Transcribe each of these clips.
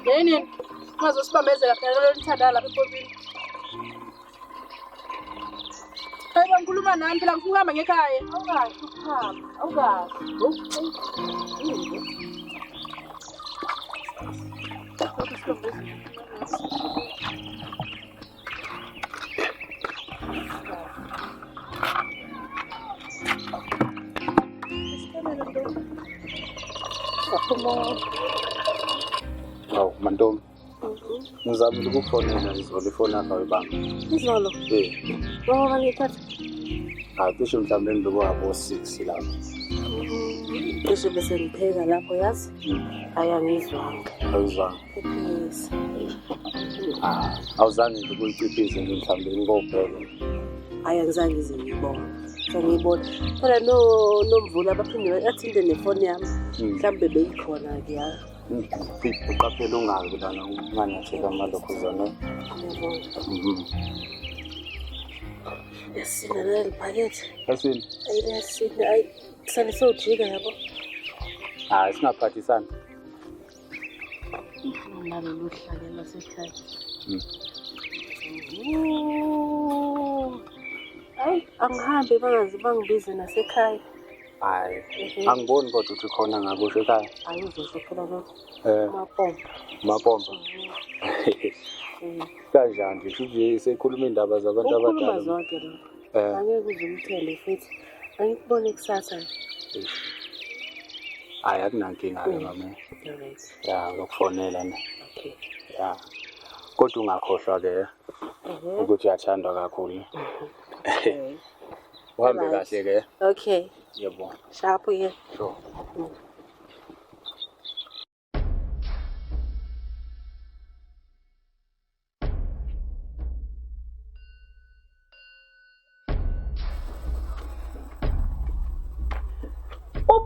Yini? Ungazosibambezela phela lo lithanda lapha epompini. Hayi ngikhuluma nami phela ngifuna ukuhamba ngekhaya. Awukahle ukuhamba, awukahle. Hawu mantombi. Ngizamile ukufonela izolo ifoni yakho ayibanga. Izolo? Ngoba ngithatha. Cishe mhlawumbe ngibekwa 6 lapho. Cishe bese ngipheka lapho yazi? Ayangizwanga. Awuzwanga? Yes. Awuzange nje kuyiphiphise nje mhlawumbe ngikobheka. Ayangizange ize ngiyibone. Ngiyibona. Phela nomvula baphinde athinde nefoni yami. Mhlawumbe beyikhona ke ya. Uqaphela ungabi lana unganyathela amalokho zona. Yasina nale phakethe. Yasina? Ayasina ay kusale sewujika yabo. Hayi singaphathisana. Nalolu hlaka lasekhaya. Ay angihambe bangazi bangibize nasekhaya. Hayi angiboni kodwa ukuthi khona ngakusho ekhaya. Hayi uzosho phela lokho. Mapompa. Kanjani nje nje sekhuluma indaba zabantu abadala. Ukhuluma zonke lo. Angeke uze umthele futhi. Angikubone kusasa. Hayi akunankinga ke mama. Ya ukufonela na. Okay. Ya. Kodwa ungakhohlwa ke ukuthi uyathandwa kakhulu. Uhambe kahle ke. Okay. Yebo. Sharp ke. Sure.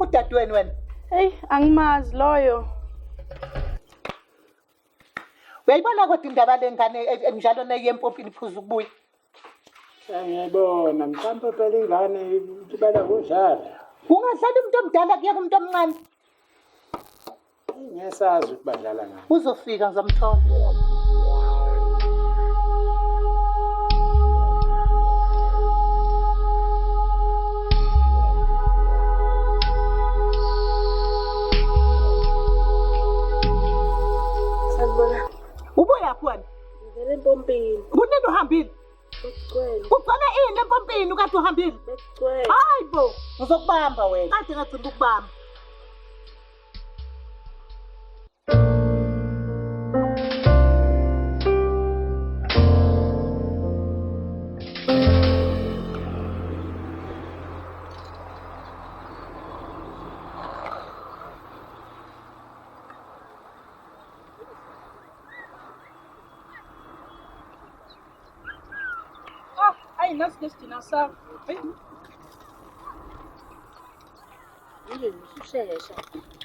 Udadewenu wena? Hey, angimazi loyo. Uyayibona kodwa indaba lengane njalo neyempompini iphuza ukubuya. Ngiyabona mhlawumbe phela ingane ibala kudlala. Ungadlala umuntu omdala kuya kumuntu omncane. Ngiyasazi ukuthi badlala ngani. Uzofika ngizomthola. Ubuya phi? Ngivele empompini. Kunini uhambile? Begcwele. Ugcwele ini empompini ukade uhambile? Begcwele. Hayibo, ngizokubamba wena. Kade ngathemba ukubamba. Hayi nasi lesidina sakho. Yini usushesha?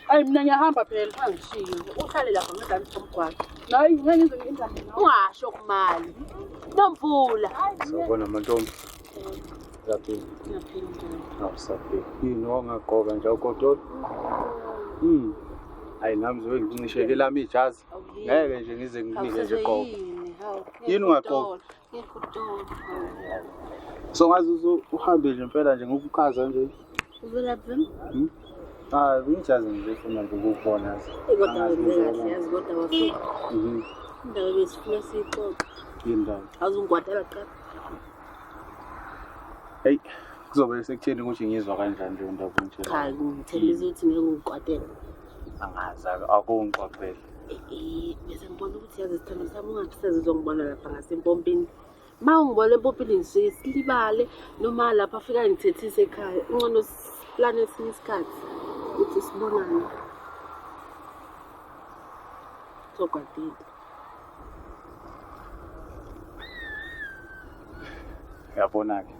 Hayi mina ngiyahamba phela. Angishiyo. Uhlale lapha ngedlala somgwaqo. Hayi ngeke ngize ngihambe nawe. Ungasho kumali. Nomvula. Sawubona mantombi. Yaphila. Awusaphila. Yini ongaqoka nje ugodola? Hayi nami zobe ngincisheke lami ijazi. Ngeke nje ngize nginike nje qoba. Yini ungaqoka? Ngikudola. So ngazi uhambe nje impela nje ngokukhaza nje. Uvela phi? Ngijazi nje ufuna nje ukubona. Kodwa ngeke yazi kodwa wafika. Indawo besifuna siyixoxe. Yindaba. Awuzungigwadela qala. Hey, kuzobe sekutheni ukuthi ngizwa kanjani nje indaba nje. Cha, ngithembisa ukuthi ngeke ungiqwadele. Angazi akungixoxele. Bese ngibona ukuthi yazi isithando sami ungakuseze uzongibona lapha ngasempompini. Ma ungibona empompini nje silibale noma lapha afika ngithethise ekhaya. Ungcono plan esinye isikhathi ukuthi sibonane. Sokwadile. Yabona ke.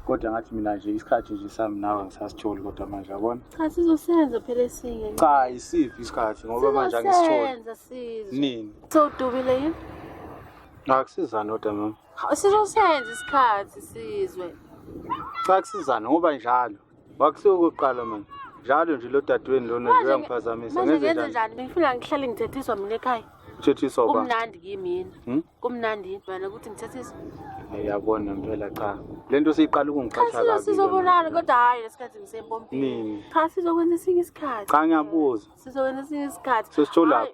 Kodwa ngathi mina nje isikhathi nje sami nawe ngisasitholi kodwa manje yabona. Cha sizosenza phela esinye. Cha isiphi isikhathi ngoba manje angisitholi. Sizosenza sizwe. Nini? Sowudubile yini? Akusizana kodwa mama. Sizosenza isikhathi sizwe. Cha kusizana ngoba njalo. Wakusuka ukuqala manje. Njalo nje lo dadweni lona nje uyangiphazamisa Manje ngenze ngenze njani? njani? Bengihlula ngihlale ngithethiswa mina ekhaya. Uthethiswa ba. Kumnandi kimi. Kumnandi mina ukuthi ngithethiswe. Yabona phela cha. Lento siyiqala ukungiphatha kabi. Cha sizobonana kodwa hayi lesikhathi ngisempompini. Nini? Cha sizokwenza esinye isikhathi. Cha ngiyabuza. Sizokwenza esinye isikhathi. Sesithola.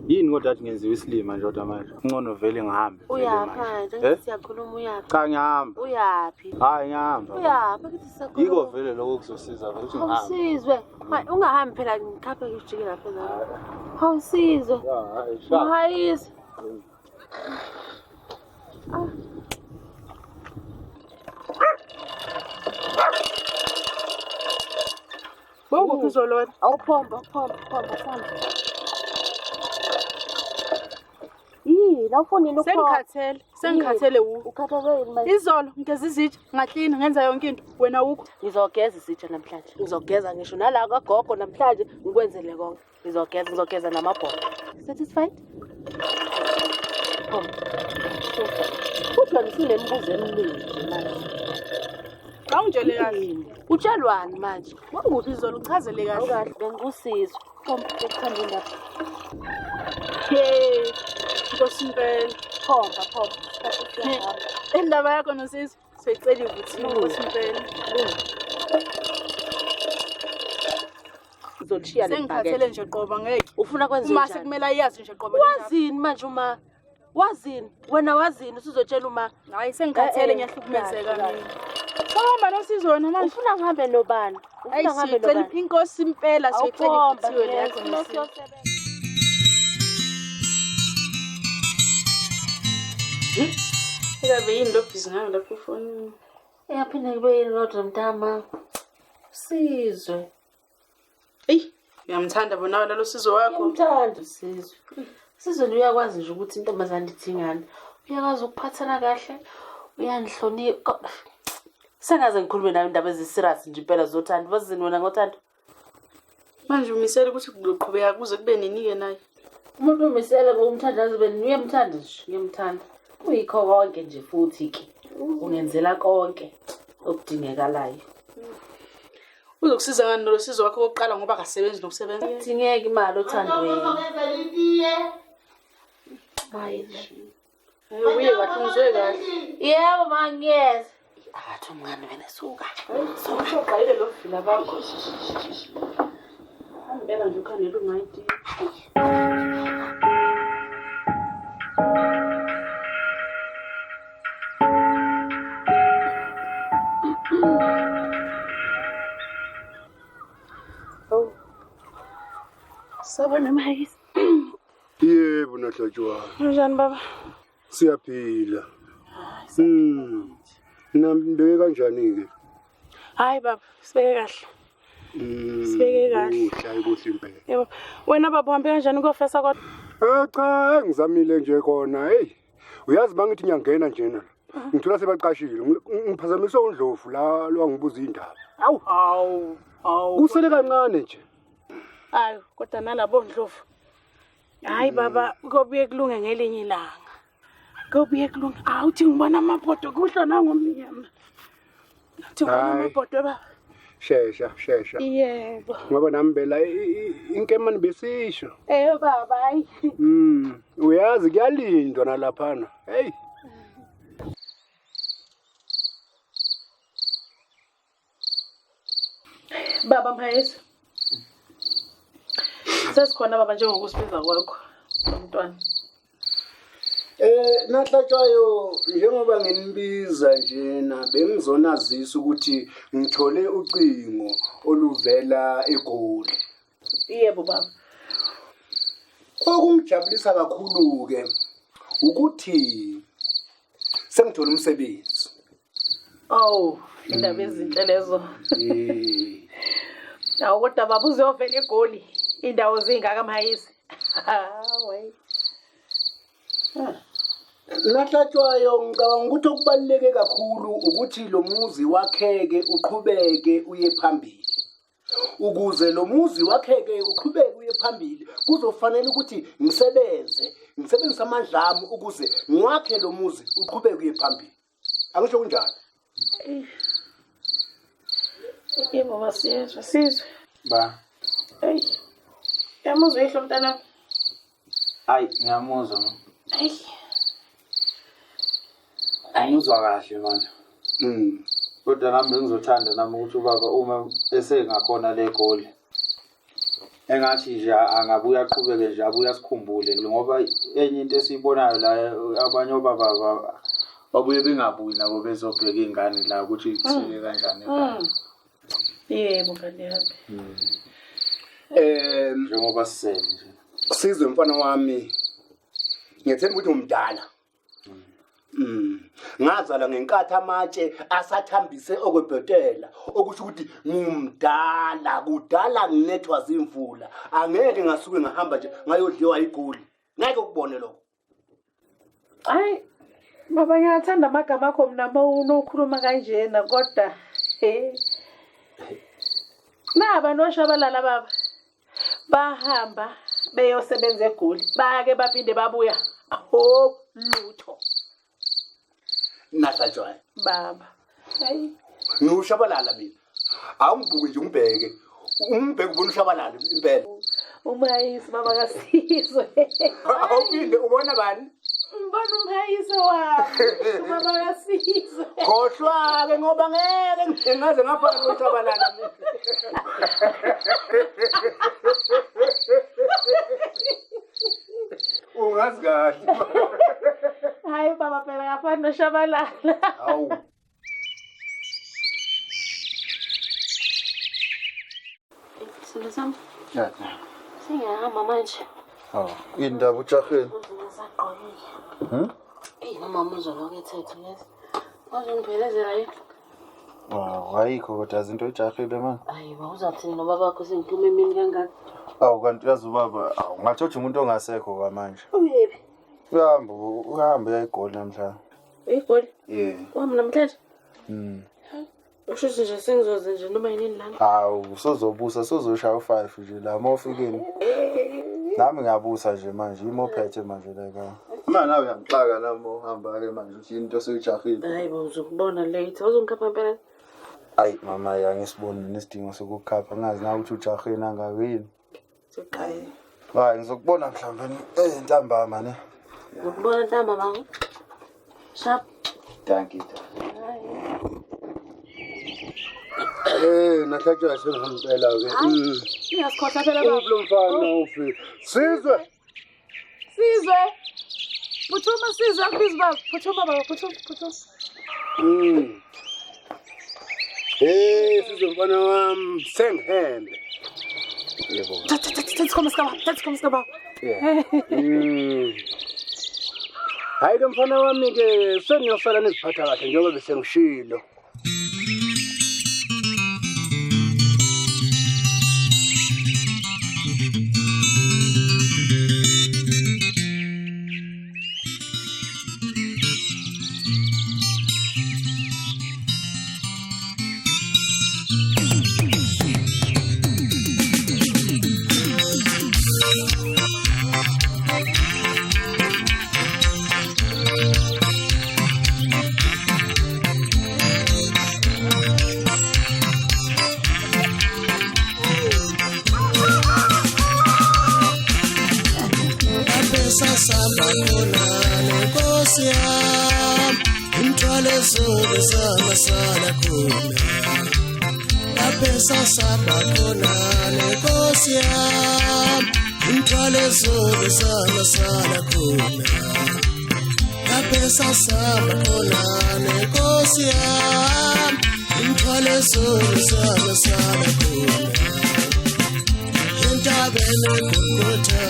Yini kodwa athi ngenziwe isilima nje kodwa manje. Ungcono vele ngihambe. Uyapha nje siyakhuluma uyaphi? Cha ngihamba. Uyaphi? Hayi ngihamba. Uyaphi kithi siyakhuluma? Yiko vele lokho kuzosiza vele ukuthi ngihambe. Awusizwe. Hayi ungahambi phela ngikhaphe ngijike lapha la. Awusizwe. Hayi. Bongo kuzolona. Awuphomba sami. La ufonini ukhona. Sengikhathele Ukhathele yini manje? Izolo ngigeza izitsha, ngaklina, ngenza yonke into. Wena ukho. Ngizogeza izitsha namhlanje. Ngizogeza ngisho nala kagogo namhlanje ngikwenzele konke. Ngizogeza namabhodo. Satisfied? Kodwa ngisinemibuzo eminingi manje. Awungitshele kahle. Utshelwani manje? Wanguphi izolo uchazele kahle. Awukahle bengikusiza. Ukuthanda indaba. Hey. Nkosi impela. Phomba. Indaba yakho nosisi seyicela ukuthi Nkosi impela. Uzolishiya Sengikhathele nje qoba ngeke. Ufuna kwenza Uma njani? sekumele ayazi nje qoba. Wazini manje uma? Wazini? Wena wazini usuzotshela uma? Hayi sengikhathele ngiyahlukumezeka mina. Sahamba nosizwe wena manje. Ufuna ngihambe nobani? Ufuna ngihambe Sicela nobani? inkosi impela siyocela ukuthi wena yakho nosisi. Ikabe yini lo busy ngayo lapho efonini? Yaphinde kube yini kodwa mntama? Sizwe. Uyamthanda bona lo sizo wakho. Umthanda sizwe. Sizwe uyakwazi nje ukuthi intombazane ithingane. Uyakwazi ukuphathana kahle. Uyanihlonipha. Sengaze ngikhulume nawe indaba eziserious nje impela zothanda. Wazini wena ngothanda? Manje umisela ukuthi kuqhubeka kuze kube nini-ke naye. Umuntu umisele ngokumthandaza beni uyemthanda nje, uyemthanda. Uyikho konke nje futhi ke. Ungenzela konke okudingekalayo. Uzokusiza ngani lo sizo wakho oqala ngoba akasebenzi nokusebenza? Dingeka imali othandweni. Hayi. Uye kahle ngizwe kahle. Yebo mangiyeza. Athi umngane wena suka. Uqayile lo vila bakho. Angibeka nje ukhanela ungayidingi. Sabona mayisi. Yebo nahlatshiwa. Njani baba? Siyaphila. Nambeke kanjani ke? Hayi baba, sibeke kahle. Sibeke kahle. Uhlayi kuhle impela. Yebo. Wena baba uhambe kanjani kofesa kodwa? Cha, ngizamile nje kona. Hey. Uyazi bangithi ngiyangena njena. Ngithola sebaqashile. Ngiphazamiswa undlovu la lo ngibuza indaba. Awu. Kusele kancane nje. Hayi, kodwa nalabo ndlovu. Hayi baba, kobuye kulunge ngelinye ilanga. Kobuye kulunge. Awuthi ngibona amabhodo kuhlo nangomnyama. Uthi ngibona amabhodo baba. Shesha. Yebo. Ngoba nami phela inkemani besisho. Baba hayi. Uyazi kuyalindwa nalaphana. Hey. Baba Mhayisi. Sesikhona baba njengokusibiza kwakho umntwana. Nahlatshayo njengoba nginibiza njena bengizonazisa ukuthi ngithole ucingo oluvela eGoli. Yebo baba. Okungijabulisa kakhulu ke ukuthi sengithola umsebenzi. Oh, indaba ezinhle lezo. Awu kodwa baba uzovela eGoli. Indawo zingaka Mhayisi. Hayi. Nahlatshayo ngicabanga ukuthi okubaluleke kakhulu ukuthi lo muzi wakheke uqhubeke uye phambili. Ukuze lo muzi wakheke uqhubeke uye phambili kuzofanele ukuthi ngisebenzise amandla ami ukuze ngiwakhe lo muzi uqhubeke uye phambili. Angisho kunjalo. Yebo masiyezwa sizwe. Ba. Hey. Yamuzwa ihlo mntana. Hayi, ngiyamuzwa. Hey. Angizwa kahle manje. Kodwa nami bengizothanda nami ukuthi ubaba uma esengakhona le goli. Engathi nje angabuya aqhubeke nje abuya sikhumbule ngoba enye into esiyibonayo la abanye obaba babuye bengabuyi nabo bezobheka izingane la ukuthi ithike kanjani ekhaya. Yebo ngane yami. Njengoba sisele nje. Sizwe mfana wami. Ngiyethemba ukuthi umdala. Ngazala ngenkathi amatshe asathambise okwebhetela okusho ukuthi ngumdala kudala nginethwa zimvula angeke ngasuke ngahamba nje ngayodliwa igoli ngeke ukubone lokho. Hayi baba ngiyathanda amagama akho mina unokhuluma kanjena kodwa naba noshabalala baba bahamba beyosebenza eGoli bake baphinde babuya lutho Nasajwayo baba. Hayi ngiushabalala mina awungibuke nje ungibheke umbheke ubona ushabalala impela umayisi baba kaSizwe. awuphinde ubona bani Ngibona umhayisi wami baba kaSizwe. khohlwa ke ngoba ngeke ngaze ngafana noshabalala mina. Ungazi kahle. Hayi baba phela ngafana noshabalala. Hawu. Sisam. Yeah. Singahamba manje. Indaba ujaheni. Ngizaqoyile. Mama uzoloku ethethe lezi. Uzongiphelezela yini? Ayikho kodwa izinto ujahile man. Hayi uzawuthini noba bakho sengiphume emini kangaka. Kanti yazi ubaba ungathola umuntu ongasekho kwamanje. Uyephi? Uhamba uya eGoli namhlanje. Igoli? Yeah. Wami namhlanje? Usho nje sengizoze nje noma yini lana? Usozobusa sozoshaya u5 nje la mawufikeni. Nami ngiyabusa nje manje imophethe manje la ka. Manje nawe uyangixaka nami uhamba ke manje uthi into seyijahile. Hayi bo uzokubona late. Awuzongikhapha impela? Hayi mama yangisiboni nesidingo sokukhapha ngazi na ukuthi ujaheni angakini. Seqhaye. Hayi ngizokubona mhlawumbe ntambama ne. Ngikubona ntamba mama. Sharp. Thank you. Nasajwayo sengihamcela ke. Ngiyasikhohla phela baba. Lo mfana ufi. Sizwe. Phuthuma Sizwe akubizi baba. Phuthuma baba, phuthuma. Sizwe mfana wami sengihambe. Yebo. Let's come skaba. Hayi ke mfana wami ke sengiyosala neziphatha kahle njengoba bese ngishilo. Sala khona lapha samba khona lenkosi yami umthwalo zolo sala khona lapha samba khona lenkosi yami umthwalo zolo sala khona entabeni kokotha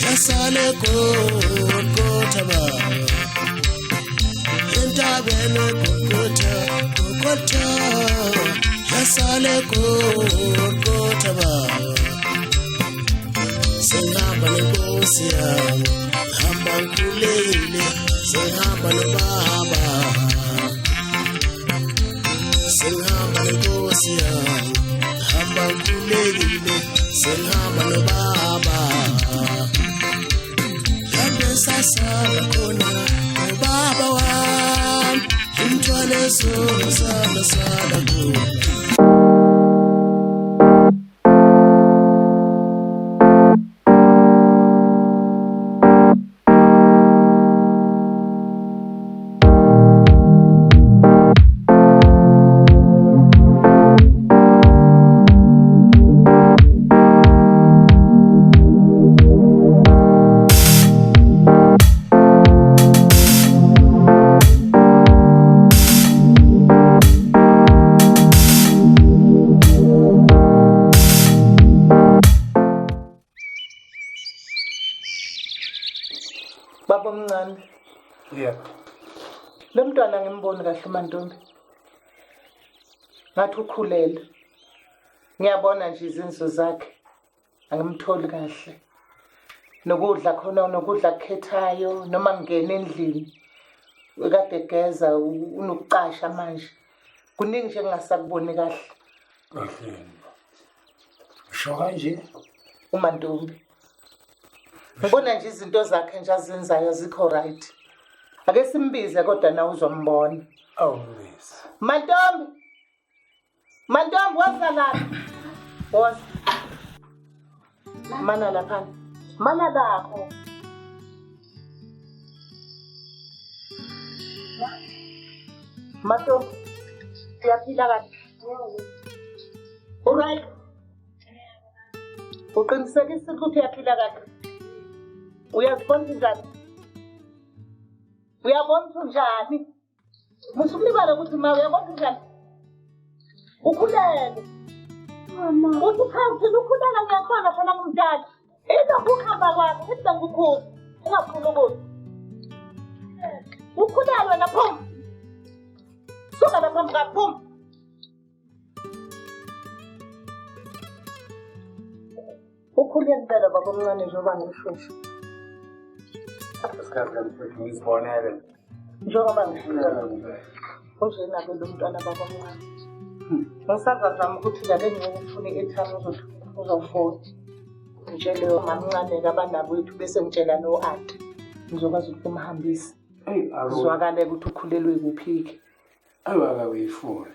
yasale kokotha baba entabeni kokotha yasale kokotha baba sengihamba nenkosi yami hamba ngikhulekile sengihamba nobaba sengihamba nenkosi yami hamba ngikhulekile sengihamba nobaba hambe sasala khona baba wami umthwalo solo sala sala go. Baba omncane, Yebo. lo mntwana ngimboni kahle uMantombi. Ngathi ukhulelwe. Ngiyabona nje izinso zakhe. Angimtholi kahle. Nokudla khona nokudla kukhethayo noma ngene endlini. Ukade egeza unokucasha manje. Kuningi nje engasakuboni kahle. Kahle. Sho kanje? uMantombi. Ngibona nje izinto zakhe nje azenzayo zikho right. Ake simbize kodwa na uzombona. Awumbizi. Mantombi. Mantombi woza lapha. Woza. Mana lapha. Mana lapho. Mantombi. Uyaphila kahle. Alright. Uqinisekisa ukuthi uyaphila kahle. Uyazibona njani? Uyabona njani? Musukulibala ukuthi ma uyabona njani? Ukhulele. Mama. Uthi phansi ukhulela ngiyakubona khona kumdala. Ilokhu ukuhamba kwakho kuthi ngikukhulu. Ungakhulukuli. Ukhulele wena phuma. Suka lapha mkaphuma. Ukhulele impela baba omncane njengoba ngishushu. Ngizibonele. Njengoba ngishushu. Unjenake lo mntwana baba omncane. Ngisazazama ukuthi la bengeke ngifune i-airtime uzofona. Ngitshele mamncane kabanabo wethu bese ngitshela no-aunt. Ngizokwazi ukuthi imhambise. Hey, Zwakale ukuthi ukhulelwe kuphi. awaka uyifuna.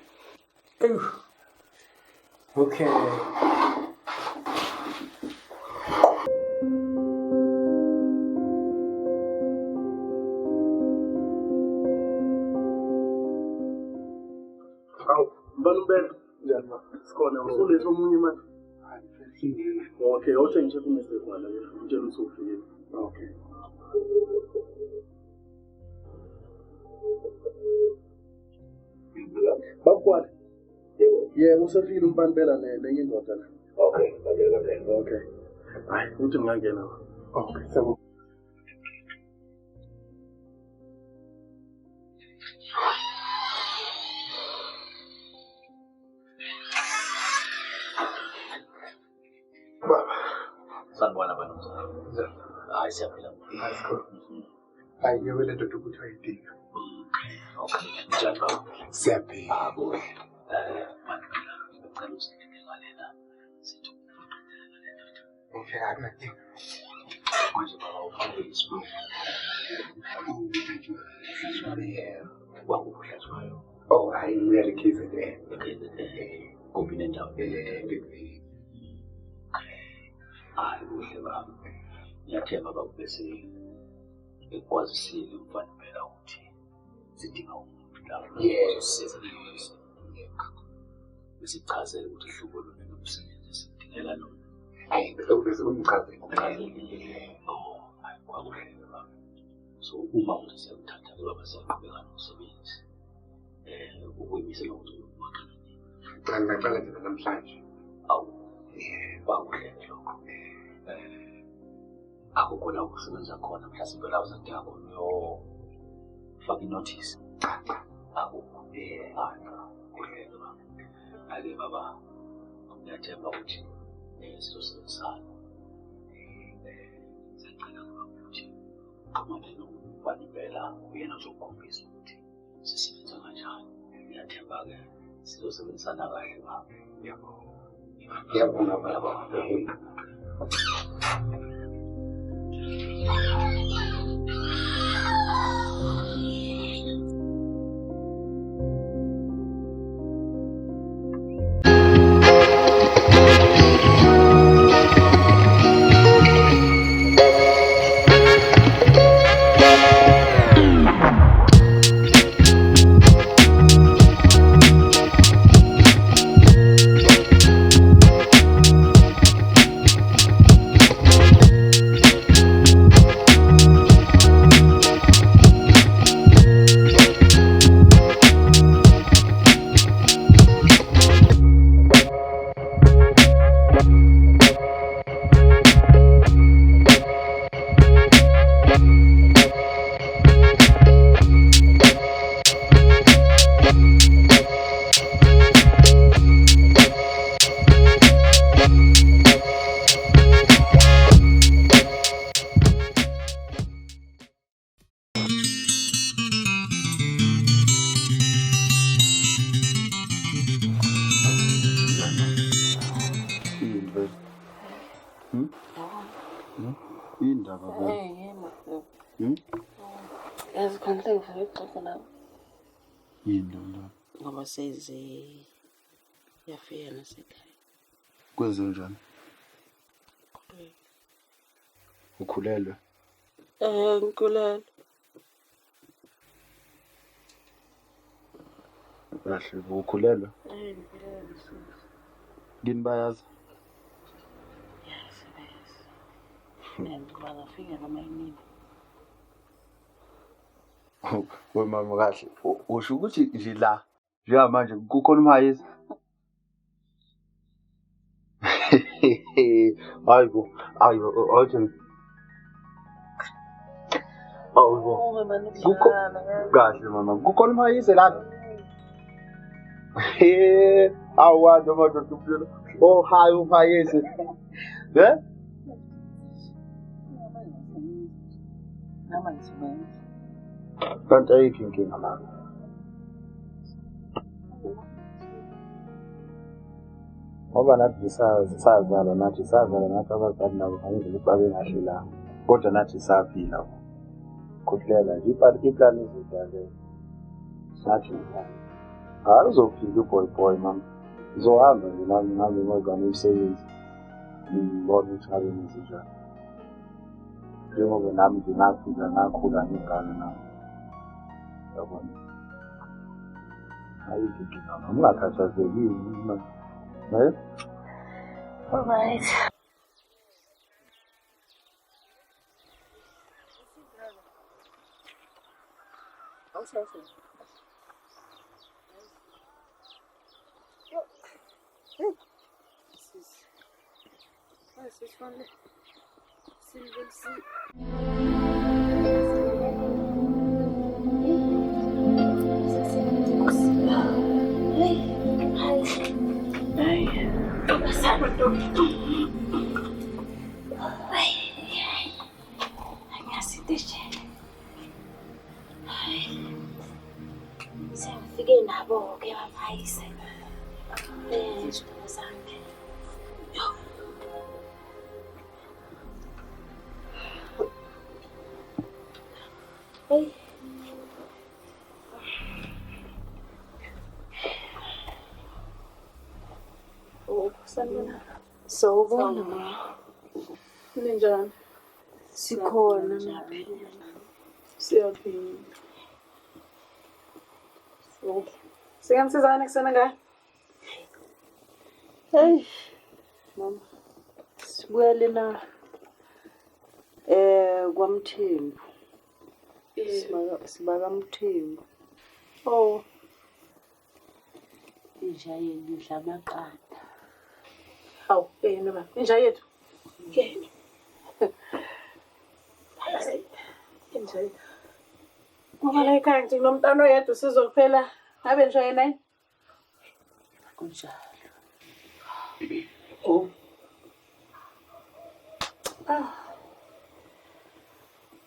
Okay. Banubela. Ngiyazwa. Sikhona usulethe omunye manje. Okay, othi nje kumese khona ke. Ngitshela ukuthi ufike. Okay. Bakwala. Yebo, usefile umbambela nenye indoda la. Okay, ngiyazwa. Okay. Hayi, uthi ngingangena. Okay, sabo. Sanibona bana. Hayi siyaphila. Hayi yewele ndoda ukuthi ayidinga. Okay, njani ba? Siyaphila. Manje ngicela usinikele lena. Sithi ukuqedelela le ndoda. Okay, akunadinga. Manje baba ufike isibuko. Wakuhlathwayo. Oh, hayi uyalikhizwe le. Kuphi nendawo? Hayi kuhle baba. Ngiyathemba baba bese ekwazisile umfana phela ukuthi sidinga umuntu lapho. Sisiza nje. Besichazela ukuthi ihlubo lona nomsebenzi sidingela lona. Hayi bese umchazele. Oh, hayi kwakuhle baba. So uma ukuthi siyakuthatha baba siyaqhubeka nomsebenzi. Ukuyimisela ukuthi ngicela nje namhlanje. Awu. Kwakuhle lokho. Akukho la ukusebenza khona mhlawumbe la uzadinga khona uyofaka inotice. Akukho. Kuhle baba. Ake baba. Ngiyathemba ukuthi sizosebenzisana. Sicela baba ukuthi xhumane nobanibela uyena uzokukhombisa ukuthi sisebenza kanjani. Ngiyathemba ke sizosebenzisana kahle baba. Ngiyabonga baba. Indaba ke. Yebo. Hmm? Khona ngifuna ukuxoxa nawe. Indaba. Ngoba yafika nasekhaya. Kwenzenjani? Ukhulelwe? Ngikhulelwe. Kahle, ukhulelwe? Ngikhulelwe. Kini bayazi? Yes. Bangafika noma yinini. Wemama kahle. Usho ukuthi nje la njengamanje kukhona umhayezi? Hayibo, awuthi kahle mama, kukhona umhayezi la. Awanti amadoda uphela. Oh, hayi umhayezi. Kanti ayikho inkinga mama. Ngoba nathi sazalwa nathi abazali nabo ngendlela ukuthi babengahlelanga. Kodwa nathi saphila. Khutlela nje iplani ezidale. Nathi hayi uzophila boy mama. Uzohamba nje nami ngihambe ngozana umsebenzi. Ngibona ukuthi ngabe ngizenjani. Njengoba nami nje ngafika ngakhula ngingane nami. Yabona. Ayikho inkinga mama, ungakhathazekile mama. All right. Sengifike nabo-ke bamhayise. Izitolo zakhe. Hey. Sanibona. Sawubona ma. Ninjani? Sikhona naphela. Siyaphila. Singamsizana kusena ngani? Hey. Mama. Sibuyele na kwaMthembu. Sibaka Mthembu. Oh. Injayeli idla amaqanda. Hawu, noma inja yethu. Ke. Inja. Ngoba la ekhaya ngithi nomntana oyedwa sizokuphela ngabe nje yena yini? Kunjalo. Oh.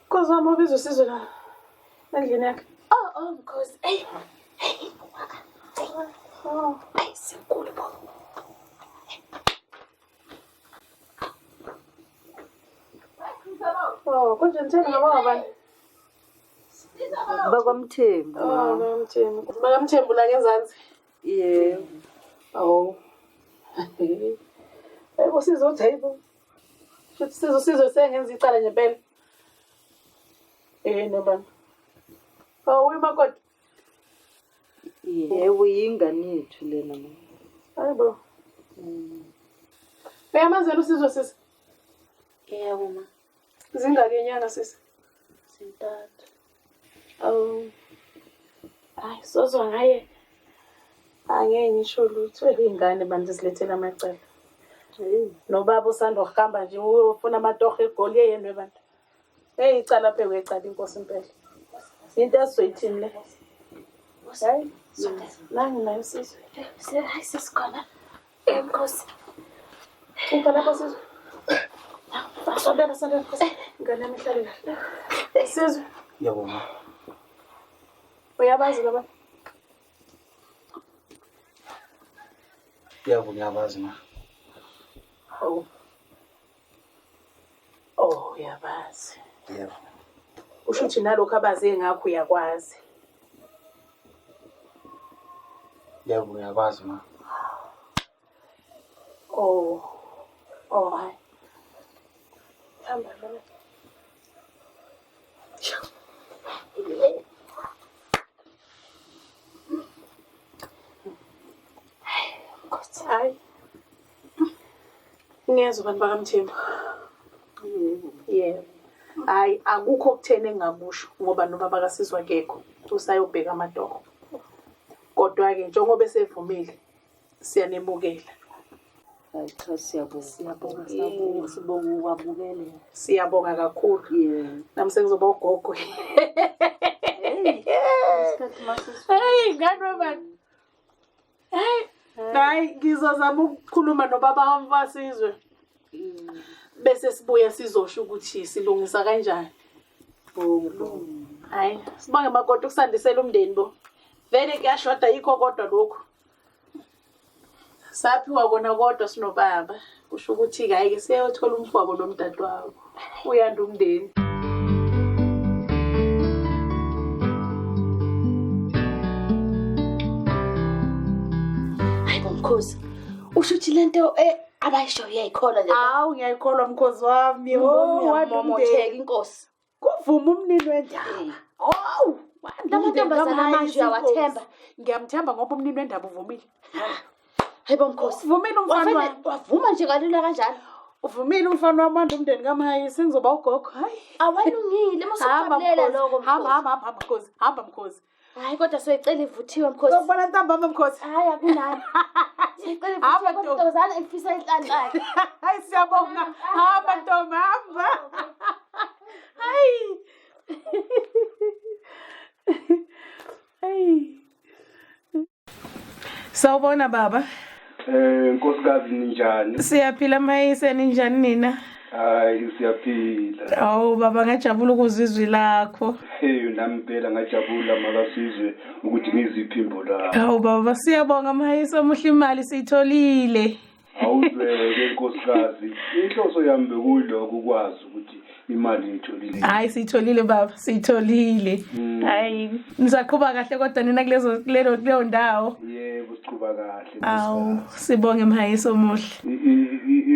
Kozama ubiza usizo la endlini yakhe. Oh, because hey. Oh, Ay, sinkulu bo. konje nithena ngabangabani? BakwaMthembu. Oh, bakamthembu. Bakamthembu la ngenzansi. Yebo. Oh. Hayibo sizothi hayibo. Futhi sizo sengenza icala nje phela. Nobani? Oh, uyimakoti. Yebo, yingane yethu lena mama. Hayibo. Uyamazela usizo sisi? Yebo ma. Zingaki inyanga sisi? Sintathu. Oh. Hayi, sozwa ngaye. Angeke ngisho lutho ingane bantu zilethela amacala. Nobaba usanda ukuhamba nje ufuna amatoho egoli yena abantu. Icala phe wecala inkosi impela. Into esizoyithini le? Hayi, nangi nayo sizwe. Hayi sisikhona. Enkosi. Umpha lapho sizwe. Sondela Nkosi. Ingane yami ihlale kahle. Sizwe. Yebo ma. Uyabazi laba? Yebo ngiyabazi ma. Oh. Oh, uyabazi. Yebo. Usho ukuthi nalokho abaze ngakho uyakwazi. Yebo, uyakwazi ma. Oh. Oh, hayi. Hamba mina. Hayi. Ngiyezwa abantu bakamthembu. Yebo. Hayi akukho okutheni engakusho ngoba nobaba kasizwa kekho usayobheka amatoho. Kodwa ke njengoba esevumile siyanemukela. Hayi cha siyabonga. Siyabonga. Sibonga ukwabukele. Siyabonga kakhulu. Yeah. Nami sekuzoba ugogo. Isikhathi mase Hey ngani wabani? Hey, hayi ngizozama ukukhuluma nobaba wamfasizwe. Bese sibuya sizosho ukuthi silungisa kanjani. Hayi, sibonge magodo ukusandisela umndeni bo. Vele kuyashoda yikho kodwa lokho. Saphiwa kona kodwa sinobaba. Kusho ukuthi hayi ke siyothola umfowabo nomdadewabo. Uyanda umndeni. Hayi bomkhosi. Usho ukuthi lento abayisho uyayikholwa nje. Awu ngiyayikholwa mkhozi wami. Momotheka inkosi. Kuvuma umnini wendaba. Hawu, Lamantombazana amanje uyawathemba. Ngiyamthemba ngoba umnini wendaba uvumile. Hayi bomkhosi. Uvumile umfana wami. Wavuma nje kalula kanjalo. Uvumile umfana wami manje umndeni kaMahayisi ngizoba ugogo. Hayi. Awalungile masukujabulela lokho mkhosi. Hamba mkhozi. Hamba mkhozi. Hayi kodwa soyicela ivuthiwe mkhosi. Ngokubona ntambama mkhozi. Hayi akunani. Sicela ivuthiwe kodwa intombazana ifisa inhlanhla. Hayi siyabonga. Hamba ntombi hamba. Hayi. Hayi. Sawubona baba. Nkosikazi ninjani? Siyaphila Mahayisi ninjani nina? Hayi siyaphila. Awu baba ngajabula ukuzizwa lakho. Hey nami phela ngajabula makasizwe ukuthi ngiziphimbo la. Awu baba siyabonga Mahayisi omuhle imali siyitholile. Awuzweke nkosikazi. Inhloso yami bekuyiloko ukwazi ukuthi imali ngitholile. Hayi siyitholile baba, siyitholile. Hayi nizaqhuba kahle kodwa nina kuleyo ndawo. Yebo siqhuba kahle. Awu sibonge Mahayisi omuhle.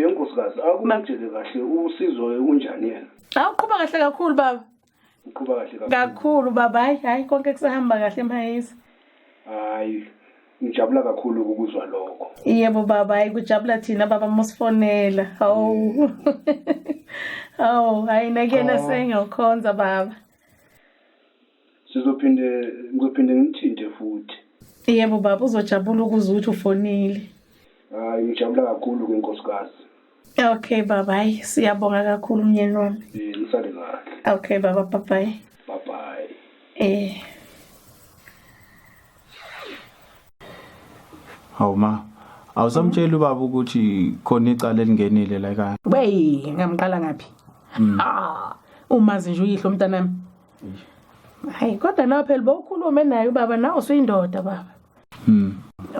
Yenkosikazi akungitshele kahle usizo unjani yena? Awuqhuba kahle kakhulu baba. Uqhuba kahle kakhulu. Kakhulu baba, hayi konke kusahamba kahle Mahayisi. Hayi ngijabula kakhulu ukuzwa lokho. Yebo baba, hayi kujabula thina baba mosifonela. Hawu. Hawu, hayi nakena sengiyokhonza baba. Ngizophinde ngithinte futhi. Yebo baba uzojabula ukuzwa ukuthi ufonile. Hayi ngijabula kakhulu kwenkosikazi. Okay baba, hayi siyabonga kakhulu umnyeni wami. Nisale kahle. Okay baba, bye bye. Bye bye. Hawu ma. Awusamtshela ubaba ukuthi khona icala elingenile la ekhaya. Wey, ngamqala ngapi? Umazi nje uyihlo mntanami. Hayi kodwa nawe phela bowukhulume naye ubaba nawe usuyindoda baba.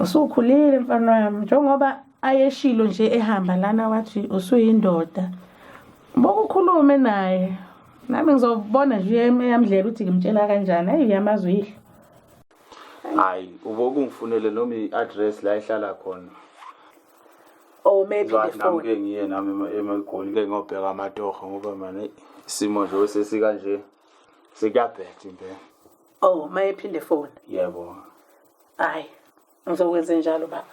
Usukhulile mfana wami njengoba ayeshilo nje ehamba lana wathi usuyindoda. Bokukhulume naye. Nami ngizobona nje eyamdlela ukuthi ngimtshela kanjani. Hayi uyamazi uyihlo. Hayi, ubokungifunele noma i-address la ehlala khona. Oh maybe the Nami phone. ke ngiye nami eMagoli ke ngiyobheka amatoho ngoba manje isimo nje sesika nje sekuyabhetha impela. Oh maybe the phone. Yebo. Hayi. Ngizokwenza njalo baba.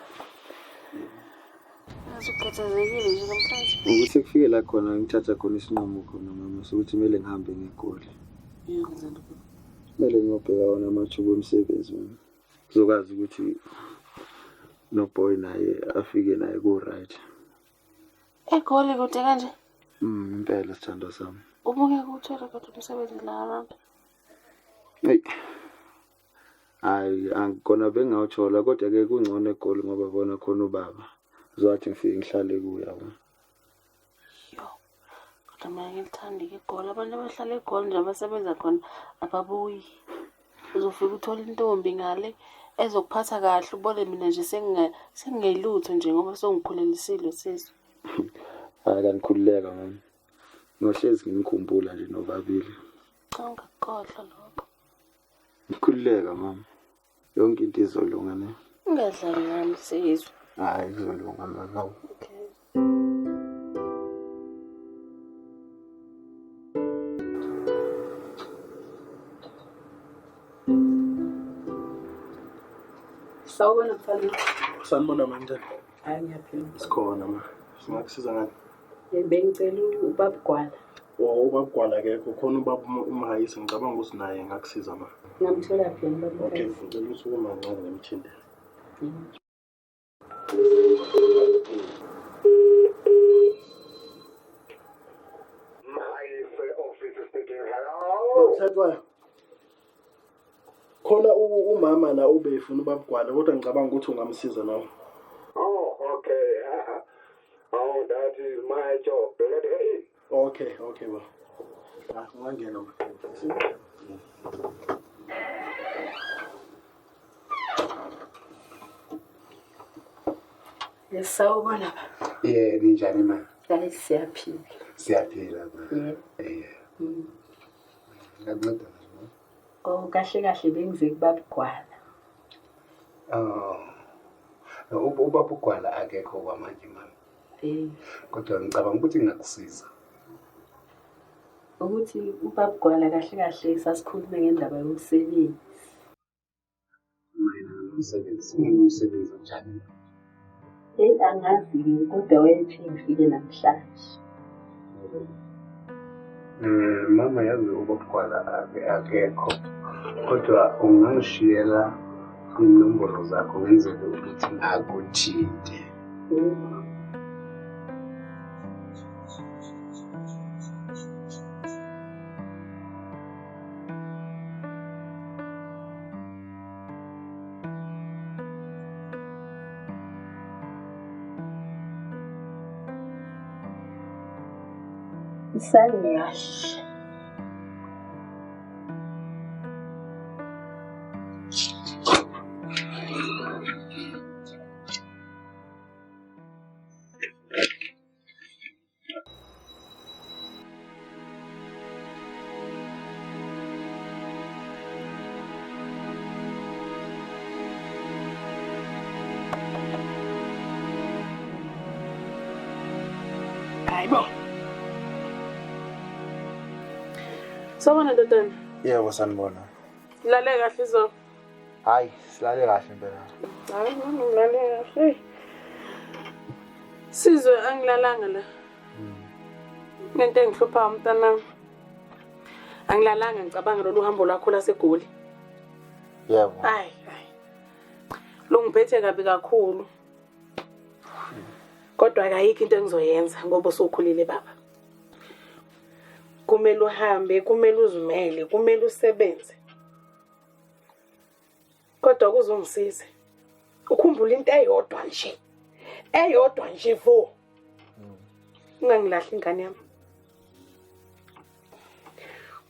Azukhathazekile nje namhlanje. Ukuthi kufike la khona ngithatha khona isinqumo khona mama sokuthi kumele ngihambe ngeGoli. Ngiyokuzana. Kumele ngiyobheka wona amathuba omsebenzi mama. Ngizokwazi ukuthi no boy naye afike naye ku right. Egoli kude kanje. Impela sithando sami. Ubuke ukuthola kodwa umsebenzi la abantu. Hey. Hayi angikona bengawuthola kodwa ke kungcono eGoli ngoba bona khona ubaba. Uzothi ngifike ngihlale kuya yabo. Kodwa mina ngilithanda iGoli. Abantu abahlala eGoli nje abasebenza khona ababuyi. Uzofika uthola intombi ngale ezokuphatha kahle ubone mina nje sengingayilutho nje ngoba sengikhulelisile sisi. Hayi kanikhululeka mama. Ngohlezi ngimkhumbula nje nobabili. Angakukhohlwa lokho. Ngikhululeka mama. Yonke into izolunga ne. Ungadlali nami Sizwe. Hayi izolunga mama. Okay. Sawubona mfana. Sanibona manje. Hayi ngiyaphila. Sikhona ma. Singakusiza ngani? Bengicela ubaba Gwala. Ubaba Gwala akekho khona ubaba uMahayisi ngicabanga ukuthi naye ngakusiza ma. Ngamthola phi ubaba? Okay, ngicela usuku mancane ngemthinde. Mthethwayo. Khona umama la ubefuna ubaba Gwala kodwa ngicabanga ukuthi ungamsiza nawe. Oh, okay. Oh, that is my job. Okay, well. Ungangena ma. Sawubona. Ninjani ma? Hayi siyaphila. Siyaphila ma. Nganceda ma. Oh, kahle bengize kubaba Gwala. Ubaba uGwala akekho kwamanje mama. Kodwa ngicabanga ukuthi ngakusiza. Ukuthi ubaba Gwala kahle sasikhuluma ngendaba yomsebenzi. Umsebenzi njani? Angazi kodwa wethe ngifike namhlanje. Mama yazi ubaba uGwala akekho. Kodwa ungangishiyela inombolo zakho ngenzele ukuthi ngakuthinte. Sanyash. Hayibo. Sawubona ndodana. Yebo sanibona. Lale kahle izolo. Hayi, silale kahle impela. Hayi ngilale kahle. Sizwe angilalanga la. Nento engihlupha umntana. Angilalanga ngicabanga lo uhambo lwakho laseGoli. Yebo. Hayi. Lungiphethe kabi kakhulu. Kodwa akayikho into engizoyenza ngoba usukhulile baba. Kumele uhambe, kumele uzimele, kumele usebenze. Kodwa kuzongisiza. Ukhumbula into eyodwa nje. Eyodwa nje vo. Ungangilahli ingane yami.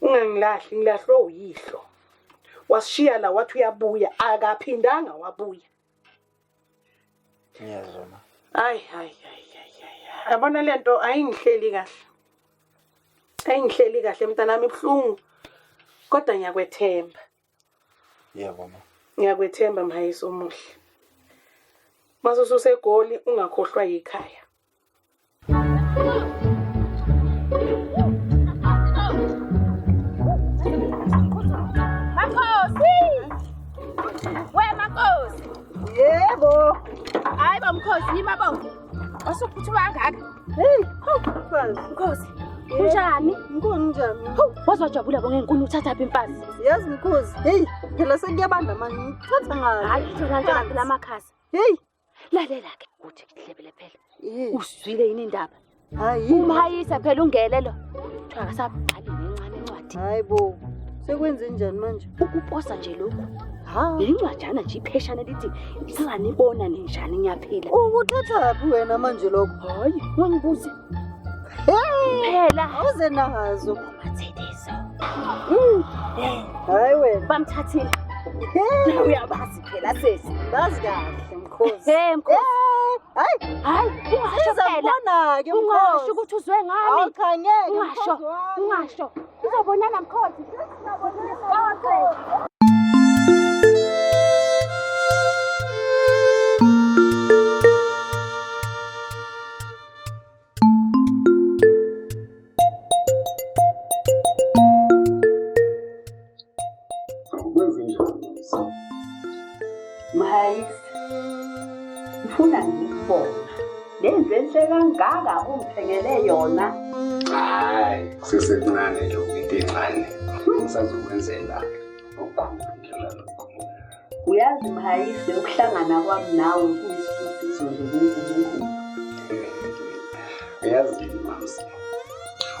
Ungangilahli, ngilahlwe uyihlo. Wasishiya la wathi uyabuya, akaphindanga wabuya. Ngiyazona. Hayi. Yabona lento ayingihleli kahle. Ayingihleli kahle mntanami ibhlungu. Kodwa ngiyakwethemba. Yebo ma. Ngiyakwethemba Mhayisi omuhle. Mase ususeGoli ungakhohlwa yikhaya. Makhosi! Makhosi! Yebo. Hayi bamkhosi yima bo. Wasuphuthuma kangaka. Hey, mfazi. Mkhosi. Kunjani? Ngikoni njani? Wazojabula bonke inkulu uthatha phi imfazi? Yazi Mkhosi. Hey, phela sekuyabanda manje. Ngithatha ngalo. Hayi kanjani phela amakhasi. Hey, Lalela ke uthi kuhlebele phela. Uzwile yini indaba? hayi. Umhayisa phela ungelelo. Kuthiwa akasaqali nencane incwadi. Hayibo. Sekwenze njani manje? Ukuposa nje lokhu. Ha. Incwajana nje ipheshana lithi isanibona ninjani ngiyaphila. Ukuthatha phi wena manje lokho? Hayi, wangibuze. Hey, Phela awuze nazo. amathethezo. Hayi wena. Bamthathile. Hey, Uyabazi phela sesi. bazi kahle Mkhosi. Hey Mkhosi. Hayi, ungasho Sizabona-ke ungasho ukuthi uzwe ngami. Awukhangeke Ungasho. Sizobonana mkhozi. Mhayisi, ngifuna ngikubona. Lenze enhle kangaka ungithengele yona. Hayi, sesekuncane nje into encane. Ngisazokwenzela okukhulu njalo. Uyazi Mhayisi, ukuhlangana kwami nawe kuyisibusiso nje kwenkulunkulu. Uyazi mamsi,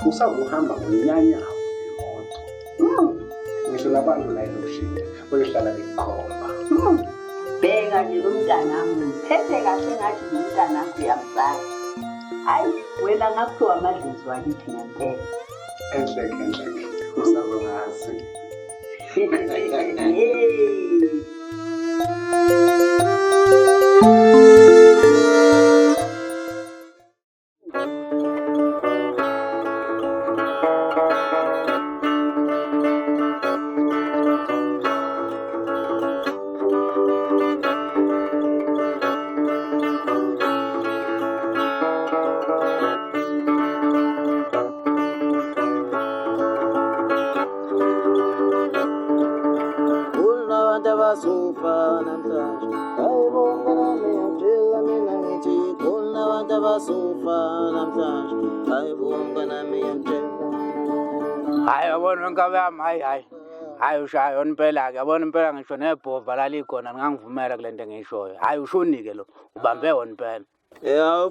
usazohamba ngonyanyao imoto. Ngisho nabantu la eloshini bayohlala bekukhomba. Bheka nje lo mntanami, ngiphethe kahle ngathi lo mntanami uyamzala. Hayi, wena ngakuthiwa amadlozi wakithi ngempela. Enhle, usazongazi. Hayi yabona nkabe yami hayi ushayo yonipela ke yabona impela ngisho nebhova lalikhona ngangivumela kule nto engiyishoyo hayi ushonike lo ubambe wonipela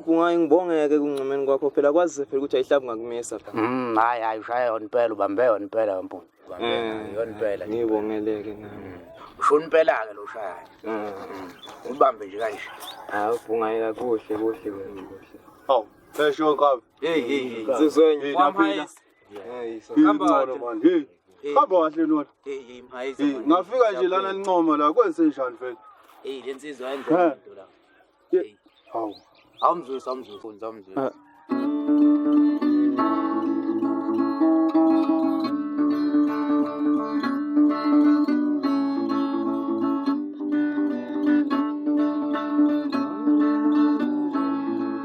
Bunga ngibongeke kunqumeni kwakho phela kwazi phela ukuthi ayihlabu ngakumisa phela hayi ushaye yonipela ubambe wonipela mpu yonipela ngibongeleke nami ushonipela ke lo ushayo ubambe nje kanje Bunga kuhle kuhle. Hawu besho kabi hey sizwenye kwaphila hamba man hamba kahle nona Mhayisi ngafika nje lana Ncoma la kwenze njani mfethu lensizwa yendlela into la hawu awumzwisa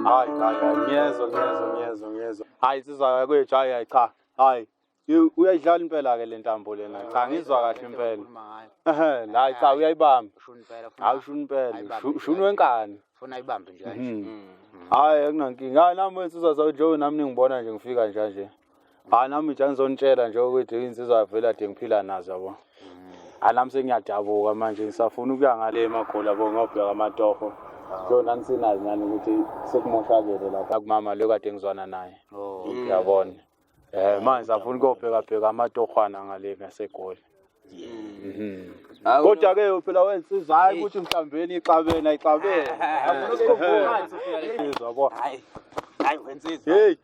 hayi ngiyezwa hayi sizwa kwethu hayi cha hayi uyayidlala impela ke le ntambo lena cha ngizwa kahle impela hayi cha uyayibamba hayi shunimpela shunwenkani funa ibambe nje hayi akunankinga hayi nami insizwa zawujoyi nami ningibona nje ngifika nje hayi nami nje ngizonitshela nje ukuthi insizwa vela ade ngiphila nazo yabo hayi nami sengiyadabuka manje ngisafuna ukuya ngale emagola yabo ngobheka amatoho Jona nisinazi nani ukuthi sekumoshakele lapha kumama lo kade ngizwana naye uyabona manje safuna ukubheka amatohwana ngale ngasegoli kodwa ke phela wensiza hayi ukuthi mhlambeni ixabene afuna ukukhumbula izwa hayi wensizwa hey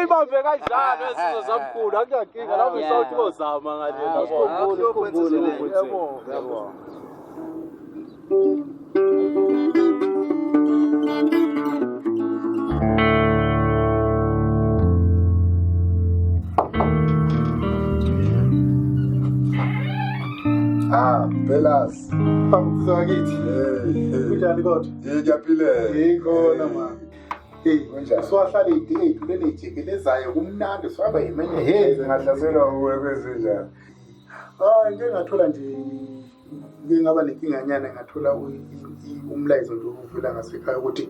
Ibambe kanjalo esizwe samkhulu akuyankinga lapho isawuthi kozama ngale lapho yabo Belas. Sakithi. Kunjani kodwa? Ngiyaphila. Ngikhona mama. Kunjani? Siwahlala idingethu leli jikelezayo kumnandi swaba yimenye ngahlaselwa uwe kwezinjani. Ngeke ngathola nje ngingaba nenkinganyana ngathola umlayezo nje uvela ngasekhaya ukuthi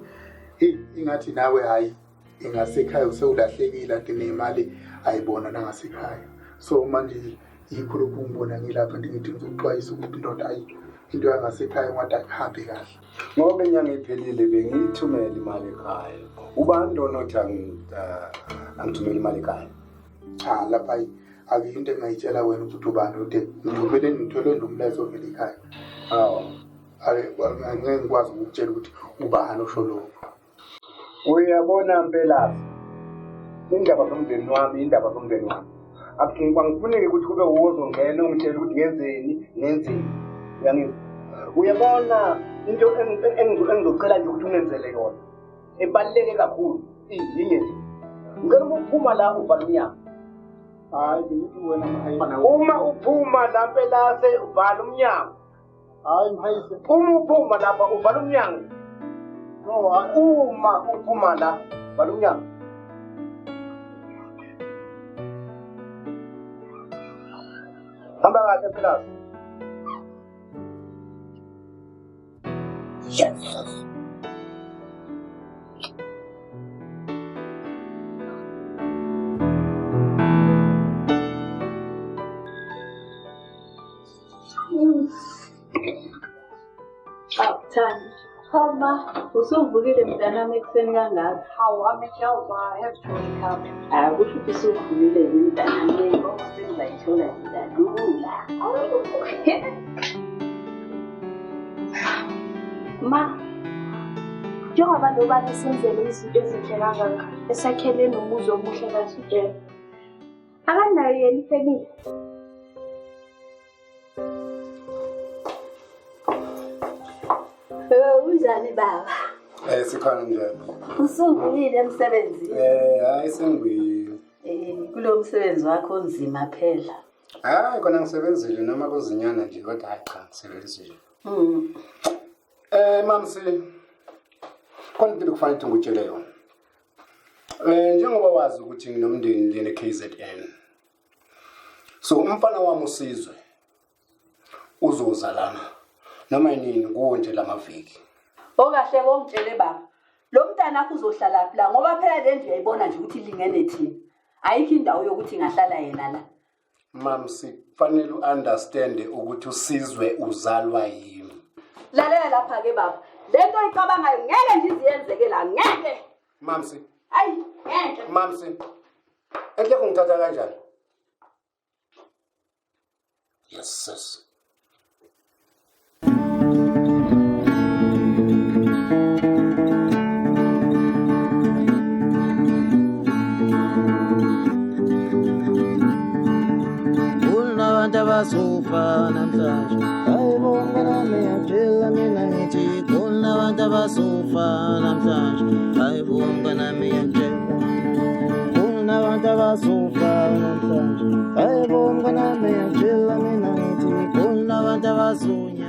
ingathi nawe hayi ingasekhaya usewulahlekile ade nemali ayibona nangasekhaya. So manje yikho lokhu ngibona ngilapha ngithi ngizoxwayisa ukuthi indoda hayi into yangasekhaya ngathi akuhambe kahle. Ngoba inyanga iphelile bengiyithumela imali ekhaya. Ubani lona othi angithumela imali ekhaya? Cha lapha akuyinto engayitshela wena ukuthi ubani ude ngithumele ngithole nomlayezo ovela ekhaya. Angeke ngikwazi ukutshela ukuthi ubani osho lokho. Uyabona mpela indaba zomndeni wami akukho kwangifuneke ukuthi kube uzongena ungitshela ukuthi ngenzeni uyangizwa. Uyabona into engizocela nje ukuthi ungenzele yona ebaluleke kakhulu iyinye nje ngicela ukuphuma la uvala umnyango. Hayi ngithi wena mhayisi. Uma uphuma lapha elase uvala umnyango. Hayi mhayisi. Uma uphuma lapha uvala umnyango. No, uma uphuma la uvala umnyango. Hamba kahle phela. Yes. Thandi, hamba usuvukile mntanami ekuseni kangaka? Hawu, amehlawumba I have to wake up. Hayi, kusho ukuthi usuvukile yini mntanami? Ngoba sengizayithola ngilalula. Ma, njengoba lobani esenzele izinto ezinhle kangaka, esakhele nomuzi omuhle kaSujela, akanayo yena ifemile? Unjani baba? Sikhona njani? Usuvukile emsebenzini? Hayi sengibuyile. Kulo msebenzi wakho onzima phela. Hayi khona ngisebenzile noma kuzinyana nje kodwa hayi cha ngisebenzile. Mamsi. Khona into kufanele ngikutshele yona. Njengoba wazi ukuthi nginomndeni lena KZN. So umfana wami uSizwe uzoza lana. Noma yini konke lamaviki. Okahle komtshele baba. Lo mntana akho uzohlala phi la ngoba phela le ndlu uyayibona nje ukuthi lingene thina. Ayikho indawo yokuthi ngahlala yena la. Mamsi kufanele uunderstand ukuthi uSizwe uzalwa yimi. Lalela lapha ke baba. Lento oyicabangayo ngeke nje iziyenzeke la ngeke. Mamsi. Ayi, ngeke. Mamsi. Engeke ngithatha kanjani? Yes, sis. Abasufa namhlanje ayibonga nami yaphela mina ngithi khona abantu abasufa namhlanje ayibonga nami yaphela khona abantu abasufa namhlanje ayibonga nami yaphela mina ngithi khona abantu abasunya.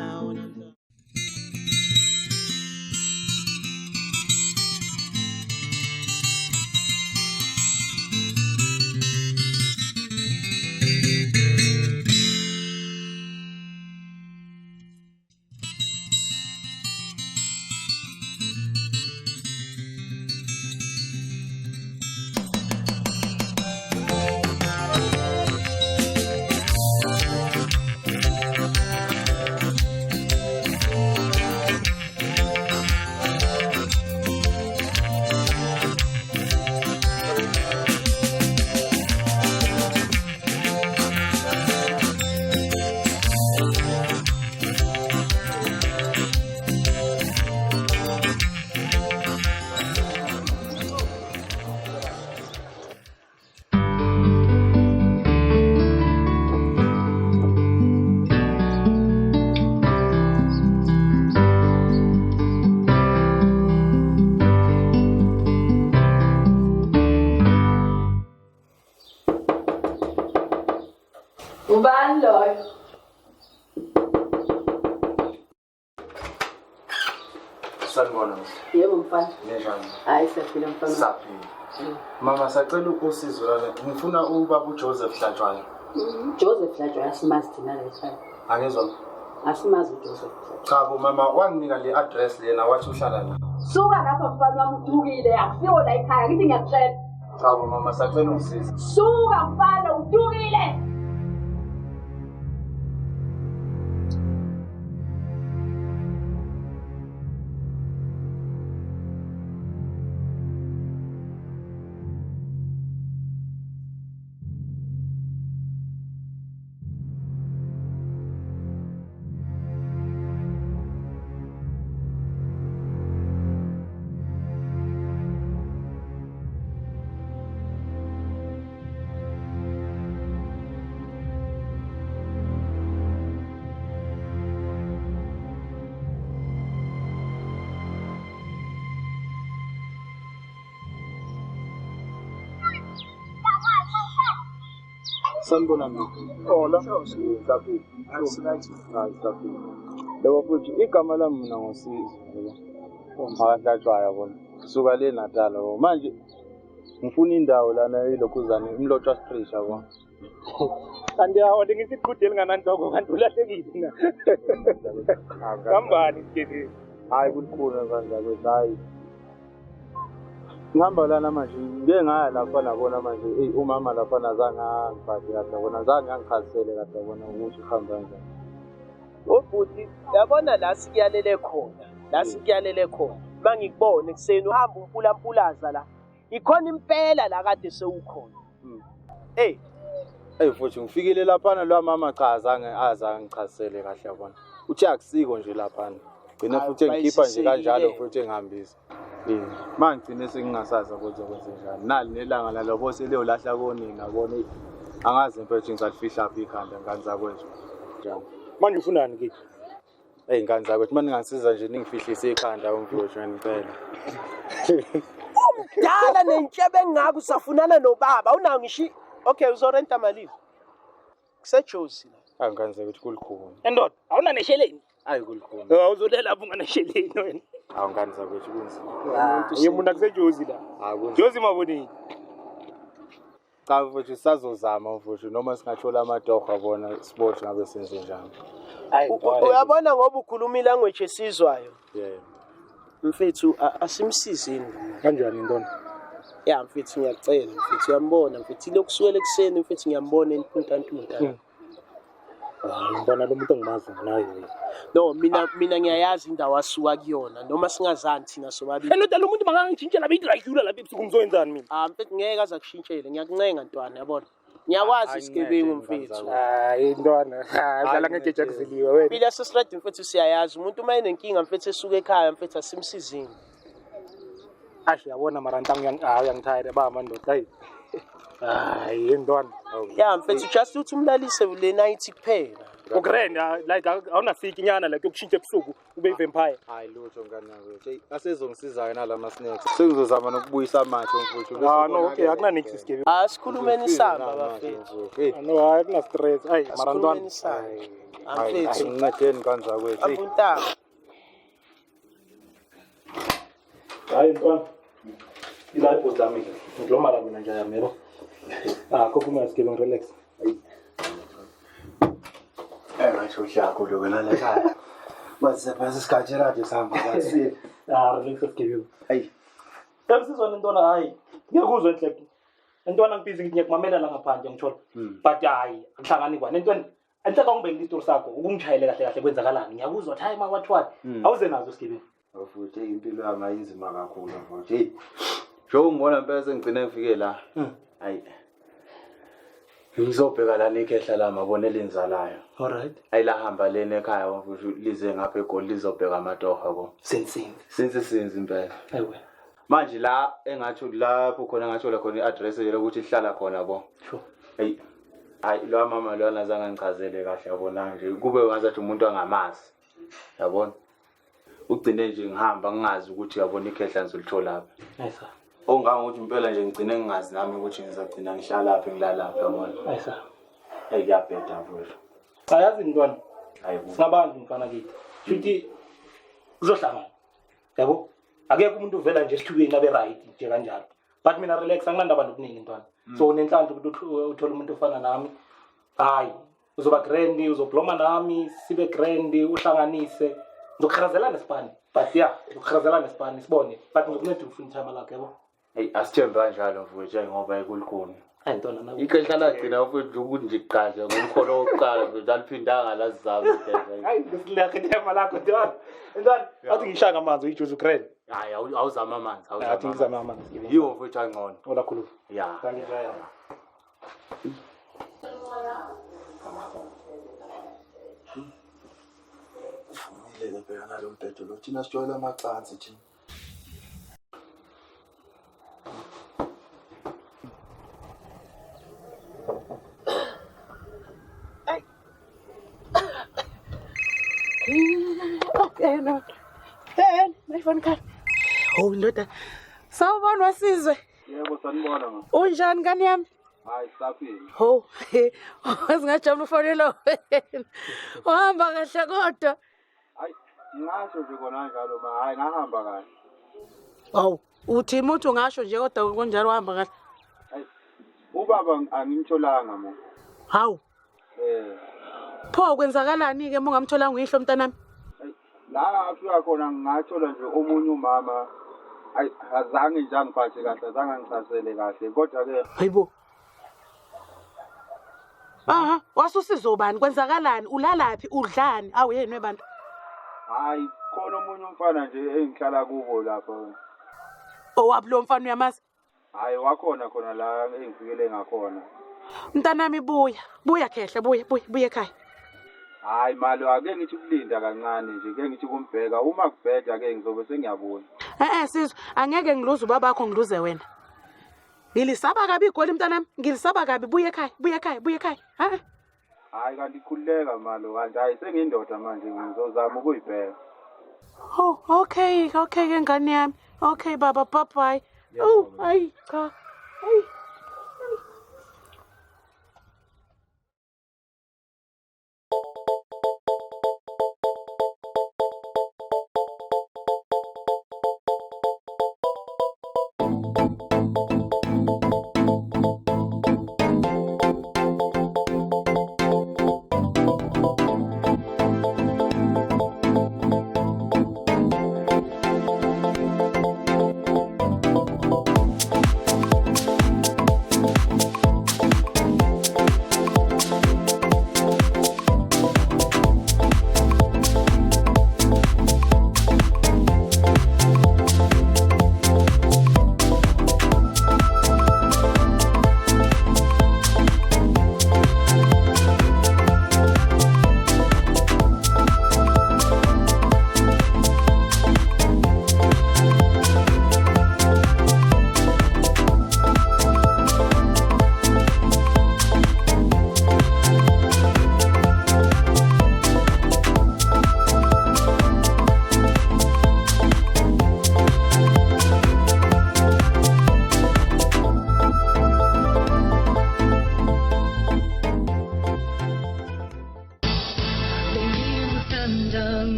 Ubani loyo? Sanibona. Yebo mfana. Njani? Hayi siyaphila mfana. Saphila. Mama sacela usizo lana. Ngifuna ubaba uJoseph Hlatshwayo. Joseph Hlatshwayo asimazi thina la ekhaya. Angizwa. Asimazi uJoseph. Cha bo mama wanginika le address lena wathi uhlala la. Suka lapha mfana wami udukile akusiyo la ekhaya ngithi ngiyakutshela. Cha bo mama sacela usizo. Suka mfana udukile. Sanibona mina. Oh, la saphila. Saphila. Lebo futhi igama lami mina ngosizo yebo. Makahlatshwayo yabona. Suka le Natal yabo. Manje ngifuna indawo lana elokhuzane Imlotshwa Street yabo. Kanti yawo ngithi good elingananhloko kanti ulahlekile na. Kambani ke? Hayi kulikhulu kanjalo hayi. Ngihamba lana manje ngeke ngaya lapha nabona manje umama lapha nazanga ngiphathe kahle bona zange ngikhalisele kahle bona ukuthi uhamba kanjani. Obhuti yabona la sikuyalele khona mangikubone kuseni uhamba umpulampulaza la ikhona impela la kade sewukhona futhi ngifikile lapha lo mama cha azange ngichazisele kahle yabona uthi akusiko nje lapha gcina futhi engikhipha nje kanjalo futhi engihambisa manje ngine sengingasaza ukuthi kwenze njani nali nelanga lalobo seliyolahla konina yabona angazi mfethu ngizalifihla apha ikhanda ngani zakwethu njalo manje ufunani ke ngani zakwethu manje ngangisiza nje ningifihlise ikhanda umfowethu ngempela umdala nentshebe engaka usafunana nobaba unawo ngishi okay uzorenta malini kusejozi angani zakwethu kulikhulu endoda awuna nesheleni hayi kulikhulu awuzolela lapho unganesheleni wena awungani zakwethu kunzima yemuna kusejozi la jozi mabonini cha mfowethu sazozama mfowethu noma singathola amadogo abona sport ngabe senze njani uyabona ngoba ukhuluma ilanguage esizwayo mfethu asimsizini kanjani intona ya mfethu ngiyacela mfethu uyambona mfethu lokusuwela ekseni mfethu ngiyambona entunta ngibona lo muntu engimazi naye no mina ngiyayazi indawo asuka kuyona noma singazani thina sobabili endoda lo muntu makangishintshela beyithi like lapha ebusuku ngizowenzani mina mfethu ngeke aza kushintshele ngiyakuncenga ntwana yabona ngiyakwazi isigebengu mfethu hayi intwana dlala ngejeje kuziliwe wena bila sesiredi mfethu siyayazi umuntu uma enenkinga mfethu esuka ekhaya mfethu asimsizini ashe yabona maranta uyangithayira baba ndoda hayi intwana ya mfethu just uthi umlalise le night kuphela ugrand like awunasiki nyana like yokushintsha ebusuku ube vampire hayi lutho ngani nakwethu asezongisiza yena lama snacks sengizozama nokubuyisa amathe mfuthu no okay akuna next isigebe asikhulumeni isamba bafethu no akuna stress hayi marantwana mfethu ngincedeni kanjani kwethu abuntanga hayi ntwana ila ipozami ngilomala mina nje yamelo kokuma isigebe relax ngisho uhlako lo wena la ekhaya mase phasi isikhathi radio sihamba kwasi relax isigebe hayi kamsizwana intwana hayi ngiyakuzwa enhleke intwana ngibhizi ngithi ngiyakumamela la ngaphandle ngithola but hayi angihlangani kwane intwana anhleka ngibeke isitori sakho ukungishayele kahle kahle kwenzakalani ngiyakuzwa hayi makwathwala awuze nazo isigebe futhi impilo yami ayinzima kakhulu futhi njo ngibona impela sengigcine ngifike la hayi ngizobheka lana ikhehla lami abone lenzalayo alright ayilahamba lena ekhaya mfuthu lize ngapha eGoli lizobheka amatoha ko sinzi impela ewe manje la engathi lapho khona ngathola khona iaddress yokuthi ihlala khona bo sure hayi lo mama lona azange ngichazele kahle yabona nje kube ngazathi umuntu angamazi yabona ugcine nje ngihamba ngingazi ukuthi yabona ikhehla ngizolithola lapha nice ongangokuthi impela nje ngigcine ngingazi nami ukuthi ngizagcina ngihlala lapha ngilala lapha yabona nice kuyabheda mfowethu ayazi intwana hayi singabantu mfana kithi futhi kuzohlangana yabo akekho umuntu uvela nje esithubeni abe right nje kanjalo but mina relax anginandaba nokuningi intwana so nenhlanhla ukuthi uthola umuntu ofana nami hayi uzoba grand uzobloma nami sibe grand uhlanganise ngizokharazela nesipani but ngizokharazela nesipani sibone but ngizokunceda ufuna time lakhe yabo asithembe kanjalo mfowethu ngoba ekulikhuni hayi ntwana nami ikhehla lagcina mfowethu ukuthi nje iqhaza ngomkhono wokuqala mfowethu aliphindanga lazizama ikhehla hayi ngisilekhe tema lakho ntwana athi ngishaka amanzi uyijuice grand hayi awuzama amanzi athi ngizama amanzi yiwo mfowethu angcono ola khulu ya ngiyaya lele bheka nalo mbhedo lo thina sijwayele amacansi thina no my phone card ndoda sawubona wasizwe yebo sanibona unjani ngani yami Hayi saphila. Ho, wasingajabula ufonela wena. Wahamba kahle kodwa. Hayi ngasho nje kona njalo ma hayi ngahamba kahle. Awu, uthi umuntu ngasho nje kodwa kunjalo uhamba kahle. Hayi ubaba angimtholanga mo. Hawu. Pho kwenzakalani ke mongamtholanga uyihlo mntanami? La afika khona ngathola nje omunye umama. Hayi azange nje angiphathe kahle, azange angichasele kahle kodwa ke hayibo. Aha, wasusizo bani kwenzakalani? Ulalaphi udlani? Awu yena webantu. Hayi khona omunye umfana nje engihlala kubo lapha. Owabulo mfana uyamazi? Hayi wakhona khona la engifikele ngakhona. Mntanami buya khehle buya ekhaya. Hayi malo ake ngithi ukulinda kancane nje ke ngithi kumbheka uma kubheda ke ngizobe sengiyabuya. Sizwe angeke ngiluze ubaba wakho ngiluze wena. Ngilisaba kabi igoli mntanami, ngilisaba kabi buya ekhaya. Hayi kanti khuleka malo kanti hayi sengiyindoda manje ngizozama ukuyibheka. Oh, okay ke ngane yami. Okay baba, bye. Oh, hayi cha. Hayi.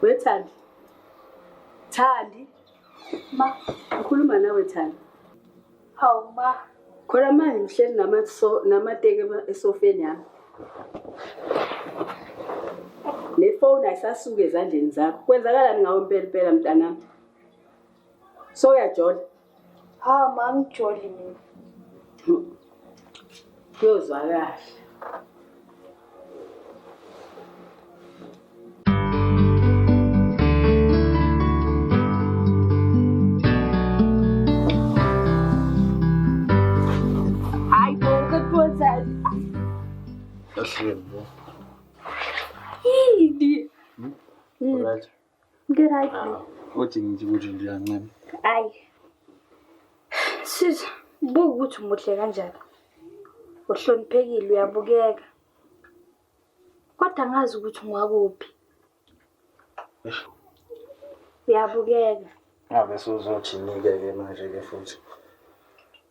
Wethandi. Thandi. Ma, ngikhuluma nawe Thandi. Hawu ma. Khona manje ngihleli namateke esofeni yami. Le phone ayisasuke ezandleni zakho. Kwenzakalani ngawe impela mntanami? So uyajola? Ha ma ngijoli mina. Kuyozwa kahle. Ahlebo. Yini? Right. Ngiright. Uthi ngithi nje yancane. Ayi. Sis, buka ukuthi umuhle kanjani. Uhloniphekile uyabukeka. Kodwa ngazi ukuthi ungakuphi. Uyabukeka. Ngabe sozothi nike manje ke futhi.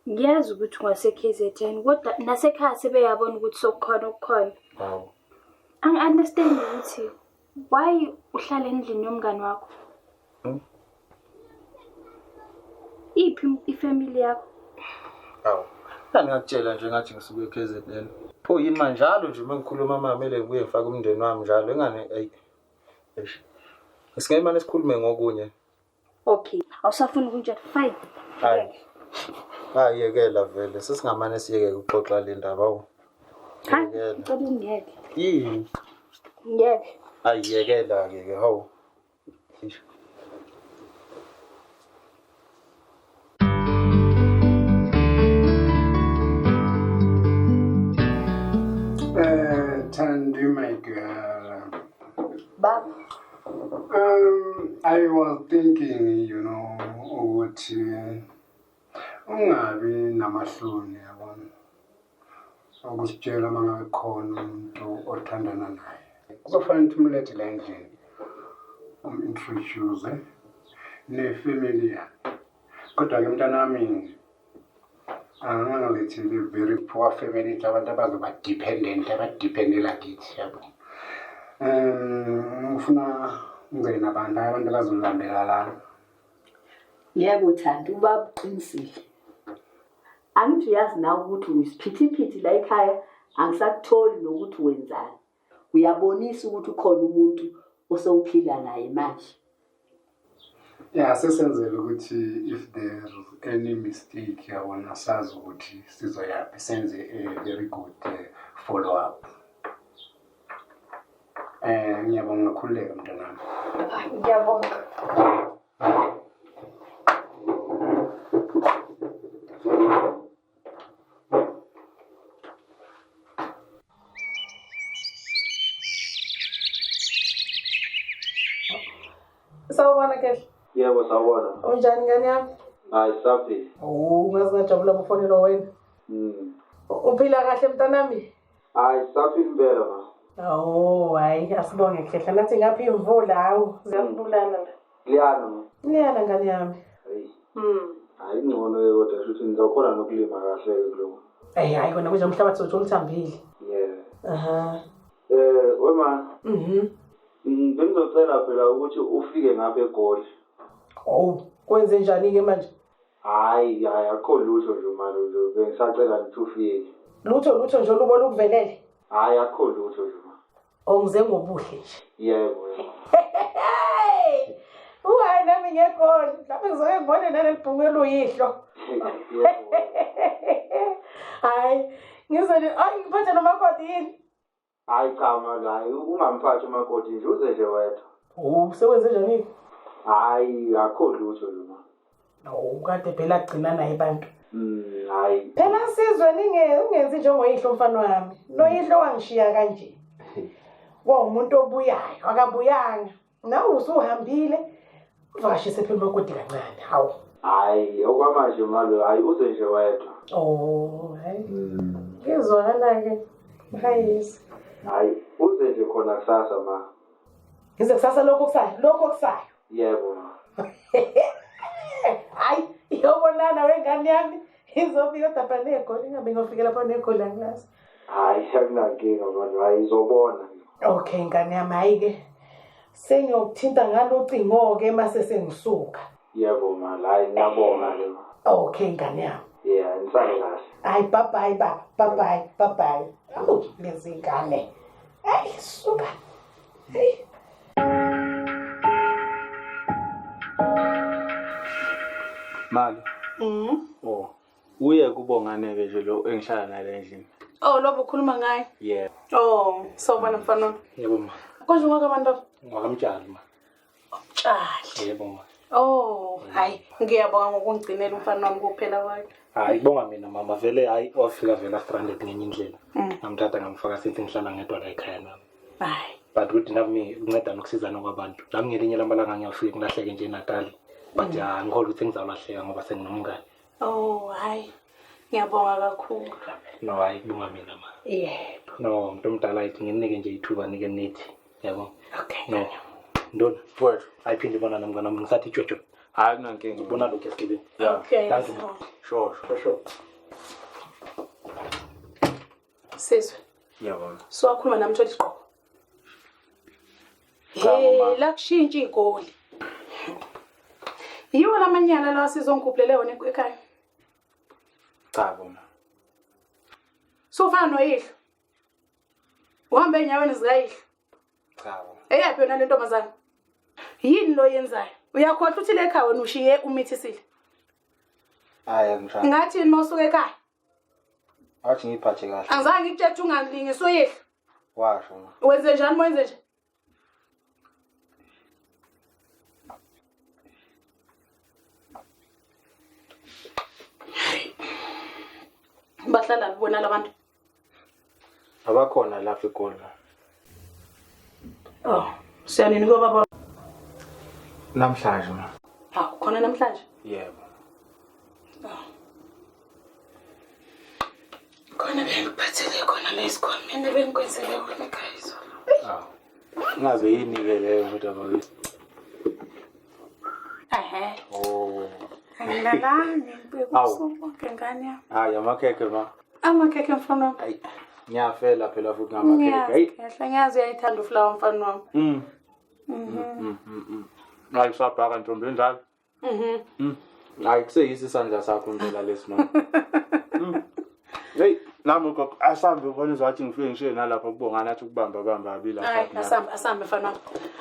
Ngiyazi ukuthi ungase KZN kodwa nasekhaya sebeyabona ukuthi sokukhona ukukhona. Hawu. Angi-understand ukuthi why uhlala endlini yomngane wakho? Iphi ifamily yakho? Hawu. Kanti ngakutshela nje ngathi ngisuke eKZN. Pho yini manje njalo nje mengikhuluma mama kumele ngibuye ngifake umndeni wami njalo engane ayi. Singayimane sikhulume ngokunye. Okay, awusafuna ukunjalo fine. Hayi. Ayekela vele sesingamane siyeke ukuxoxa le ndaba awu. Hayi, ngicela ungiyeke. Yini? Ngiyeke. Ayiyekela ke hawu. Thandi, my girl. Baba. I was thinking, you know, ukuthi ungabi namahloni yabona. Ukusitshela mangabe khona umuntu othandana naye. Kuzofanele umlethele endlini. Introduce ne-family yakhe. Kodwa ke mntanami angangilethele very poor family abantu abazoba dependent abadependela kithi yabo. Ngifuna ngizele nabantu abazolambela la. Yebo Thandi, ubaba uqinisile. Angithi uyazi na ukuthi uyisiphithiphithi la ekhaya, angisakutholi nokuthi wenzani. Uyabonisa ukuthi ukhona umuntu osewuphila naye manje. Yeah, sesenzele ukuthi if there's any mistake yabona sazi ukuthi sizoyaphi senze a very good follow up. Ngiyabonga kakhulu mntanami. Ngiyabonga. Sawubona Kehle. Yebo sawubona. Unjani ngane yami? Hayi saphila. Ngazingajabula ngofonela wena. Uphila kahle mntanami? Hayi saphila impela ma. Hayi asibonge Kehle. Nathi ngaphi imvula hawu ziyasibulala la. Liyana ma. Liyana ngane yami. Hayi ngcono ke kodwa futhi ngizokhona nokulima kahle ke kuloko. Hayi kona kuje umhlabathi wethu ulithambile. Yeah. Wema. Bengizocela phela ukuthi ufike ngapha eGoli. Kwenze njani ke manje? Hayi akho lutho nje manje nje bengisacela ukuthi ufike. Lutho nje olubona ukuvelele? Hayi akho lutho nje ma. Ongize ngobuhle nje. Yebo. Hayi nami ngeGoli, mhlawumbe ngizoke ngibone nalelibhungelo uyihlo. Hayi ngiphathe nomakoti yini? Hayi cha manje ungamphathi umakoti nje uze nje wedwa. Sewenze njani? Hayi akho lutho nje ma. Kade phela agcina naye abantu. Hayi. Phela sizwe ungenzi njengoyihlo mfana wami. Noyihlo wangishiya kanje. Umuntu obuyayo, akabuyanga. Nawe usuhambile. Uvashise phela umakoti kancane. Hawu. Hayi okwamanje manje hayi uze nje wedwa. Hayi. Ngizwana ke. Hayisi. Hayi uze nje khona kusasa ma. Ngize kusasa lokho kusayo. Yebo ma. Hayi iyobonana wengane yami izofika lapha neGoli ngabe ngofika lapha neGoli anglazi. Hayi akunankinga manje hayi izobona. Okay ngane yami hayi ke sengiyokuthinta ngalocingo ke mase sengisuka. Yebo ma hayi ngiyabonga ke. Okay ngane yami. Yeah nisale kahle. Hayi bye baba bye. Ngezingane. Hayi suka. Hey. Mali. Uye kubonganeke nje lo engishaya naye endlini. Lobo ukhuluma ngaye? Yeah. Sawubona mfana. Yebo ma. Konje ngakabantu? Ngakamtshali ma. Umtshali. Yebo ma. Hayi ngiyabonga ngokungcinela umfana wami kuphela kwakhe. Hayi bonga mina mama vele hayi wafika vela stranded ngenye indlela. Ngamthatha ngamfaka sithi ngihlala ngedwa la ekhaya nami. Hayi. But ukuthi nami unceda nokusizana kwabantu. Nami ngelinye lamalanga ngiyafika ngilahleke nje eNatal. But ngikholwa ukuthi ngizawulahleka ngoba senginomngane. Hayi. Ngiyabonga kakhulu. No hayi kubonga mina ma. Yebo. No umuntu omdala ayithi nginike nje ithuba nike nethi. Yabo. Okay. No. Ndona mfowethu ayiphinde bona nami ngana ngisathi jojo. Hayi kunankinga. Ubona lokho esikibeni. Okay. Thank you. Sure. Sizwe. Yabona. So wakhuluma nami Mtholi Siqoko. La kushintsha iGoli. Yiwo lamanyana lawa sizongikhuphulele wona ekhaya. Cha bona. Sofana noyihlo. Uhamba enyaweni zikayihlo. Cha bona. Eyaphi yona le ntombazana? Yini lo yenzayo? Uyakhohlwa ukuthi le ekhaya wena ushiye umithisihle. Hayi angishaya. Ngathi mawusuka ekhaya. Athi ngiphathe kahle. Angizange ngikutshela ungalingi soyihlo. Washo. Wenze njani moyenze nje? Bahlala bona labantu. Abakhona lapha eGoli. Oh, siyanini baba. Namhlanje ma. Ha, khona namhlanje? Yebo. Khona bengiphathele khona lesikhwameni bengikwenzele wena ekhaya izolo. Ngabe yini ke leyo kodwa bakithi? Oh. Angilalani ngibekusuku ngengane yami. Hayi amakhekhe ma. Amakhekhe mfana wami. Hayi. Ngiyafela phela futhi ngamakhekhe. Hayi. Kahle ngiyazi uyayithanda uflower mfana wami. Hayi sabhaka ntombi njalo. Hayi kuseyisi isandla sakho ndlela lesimama. Hey, nami ukho asambe ubona izathi ngifike ngishiye nalapha kubongana athi ukubamba abila. Hayi asambe mfana wami.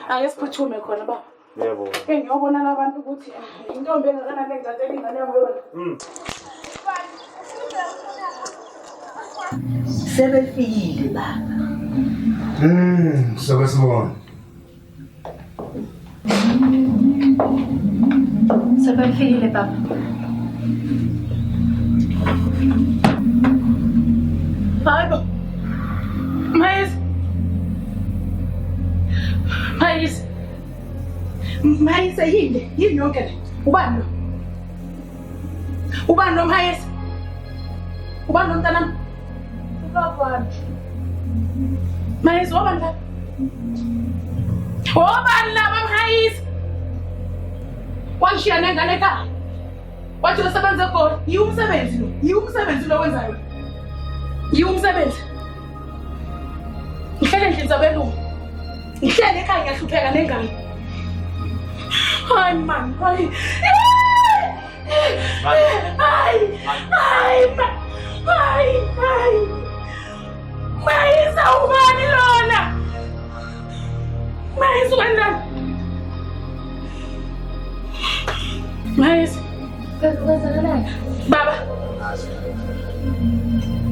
Ayesiphuthume khona baba. Yebo. Ngiyobona labantu ukuthi intombi engakanani engicatela ingane yami yona. Sebefikile baba. Sibona. Sebefikile baba. Hayibo. Mayis yini yonke le. Ubani lo? Ubani lo Mayis? Ubani lo mntanami? Ubani? Mayis wabani la? Wabani la Mayis? Wanshiya nengane ekhaya. Wathi usebenza eGoli. Yiwumsebenzi lo wenzayo. Yiwumsebenzi. Ngihlele endlini zabelungu. Ngihlele ekhaya ngiyahlupheka nengane. Hayi man, hayi. Mayisa ubani lona? Mayisa ubani? Mayisa. Baba.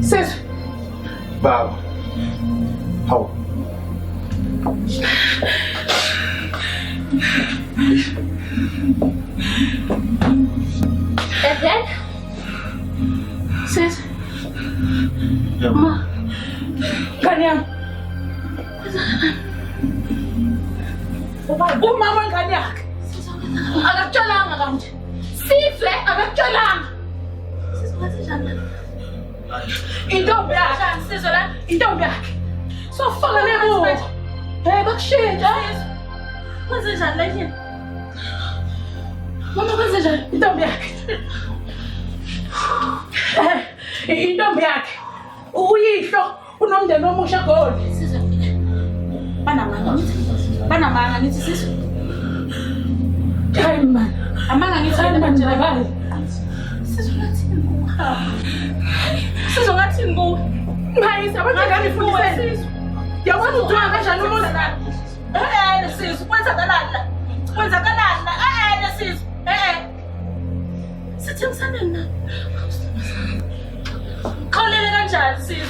Sis. Baba. How? Dad? Sis. Ma. Kanyam. Umama ngane yakhe. Akakutshalanga kanje. Sizwe akakutshalanga. Intombi yakhe. Sizwe la intombi yakhe. Sofaka nebuko. Bakushintsha. Kwenze njani la yini? Mama kwenze njani intombi yakhe? Intombi yakhe. Uyihlo unomndeni omusha eGoli. Sizwe. Banamanga nithi sizwe. Hayi man. Amanga ngithi manje la. Sizwe ngathi nguwe. Mayisa abangani fundiseni sizwe. Yabona udwa kanjani umuntu la? Sizwe kwenzakalani la? Kwenzakalani la? Sizwe. Sithi ngisameni na? Khawulele kanjani sizwe?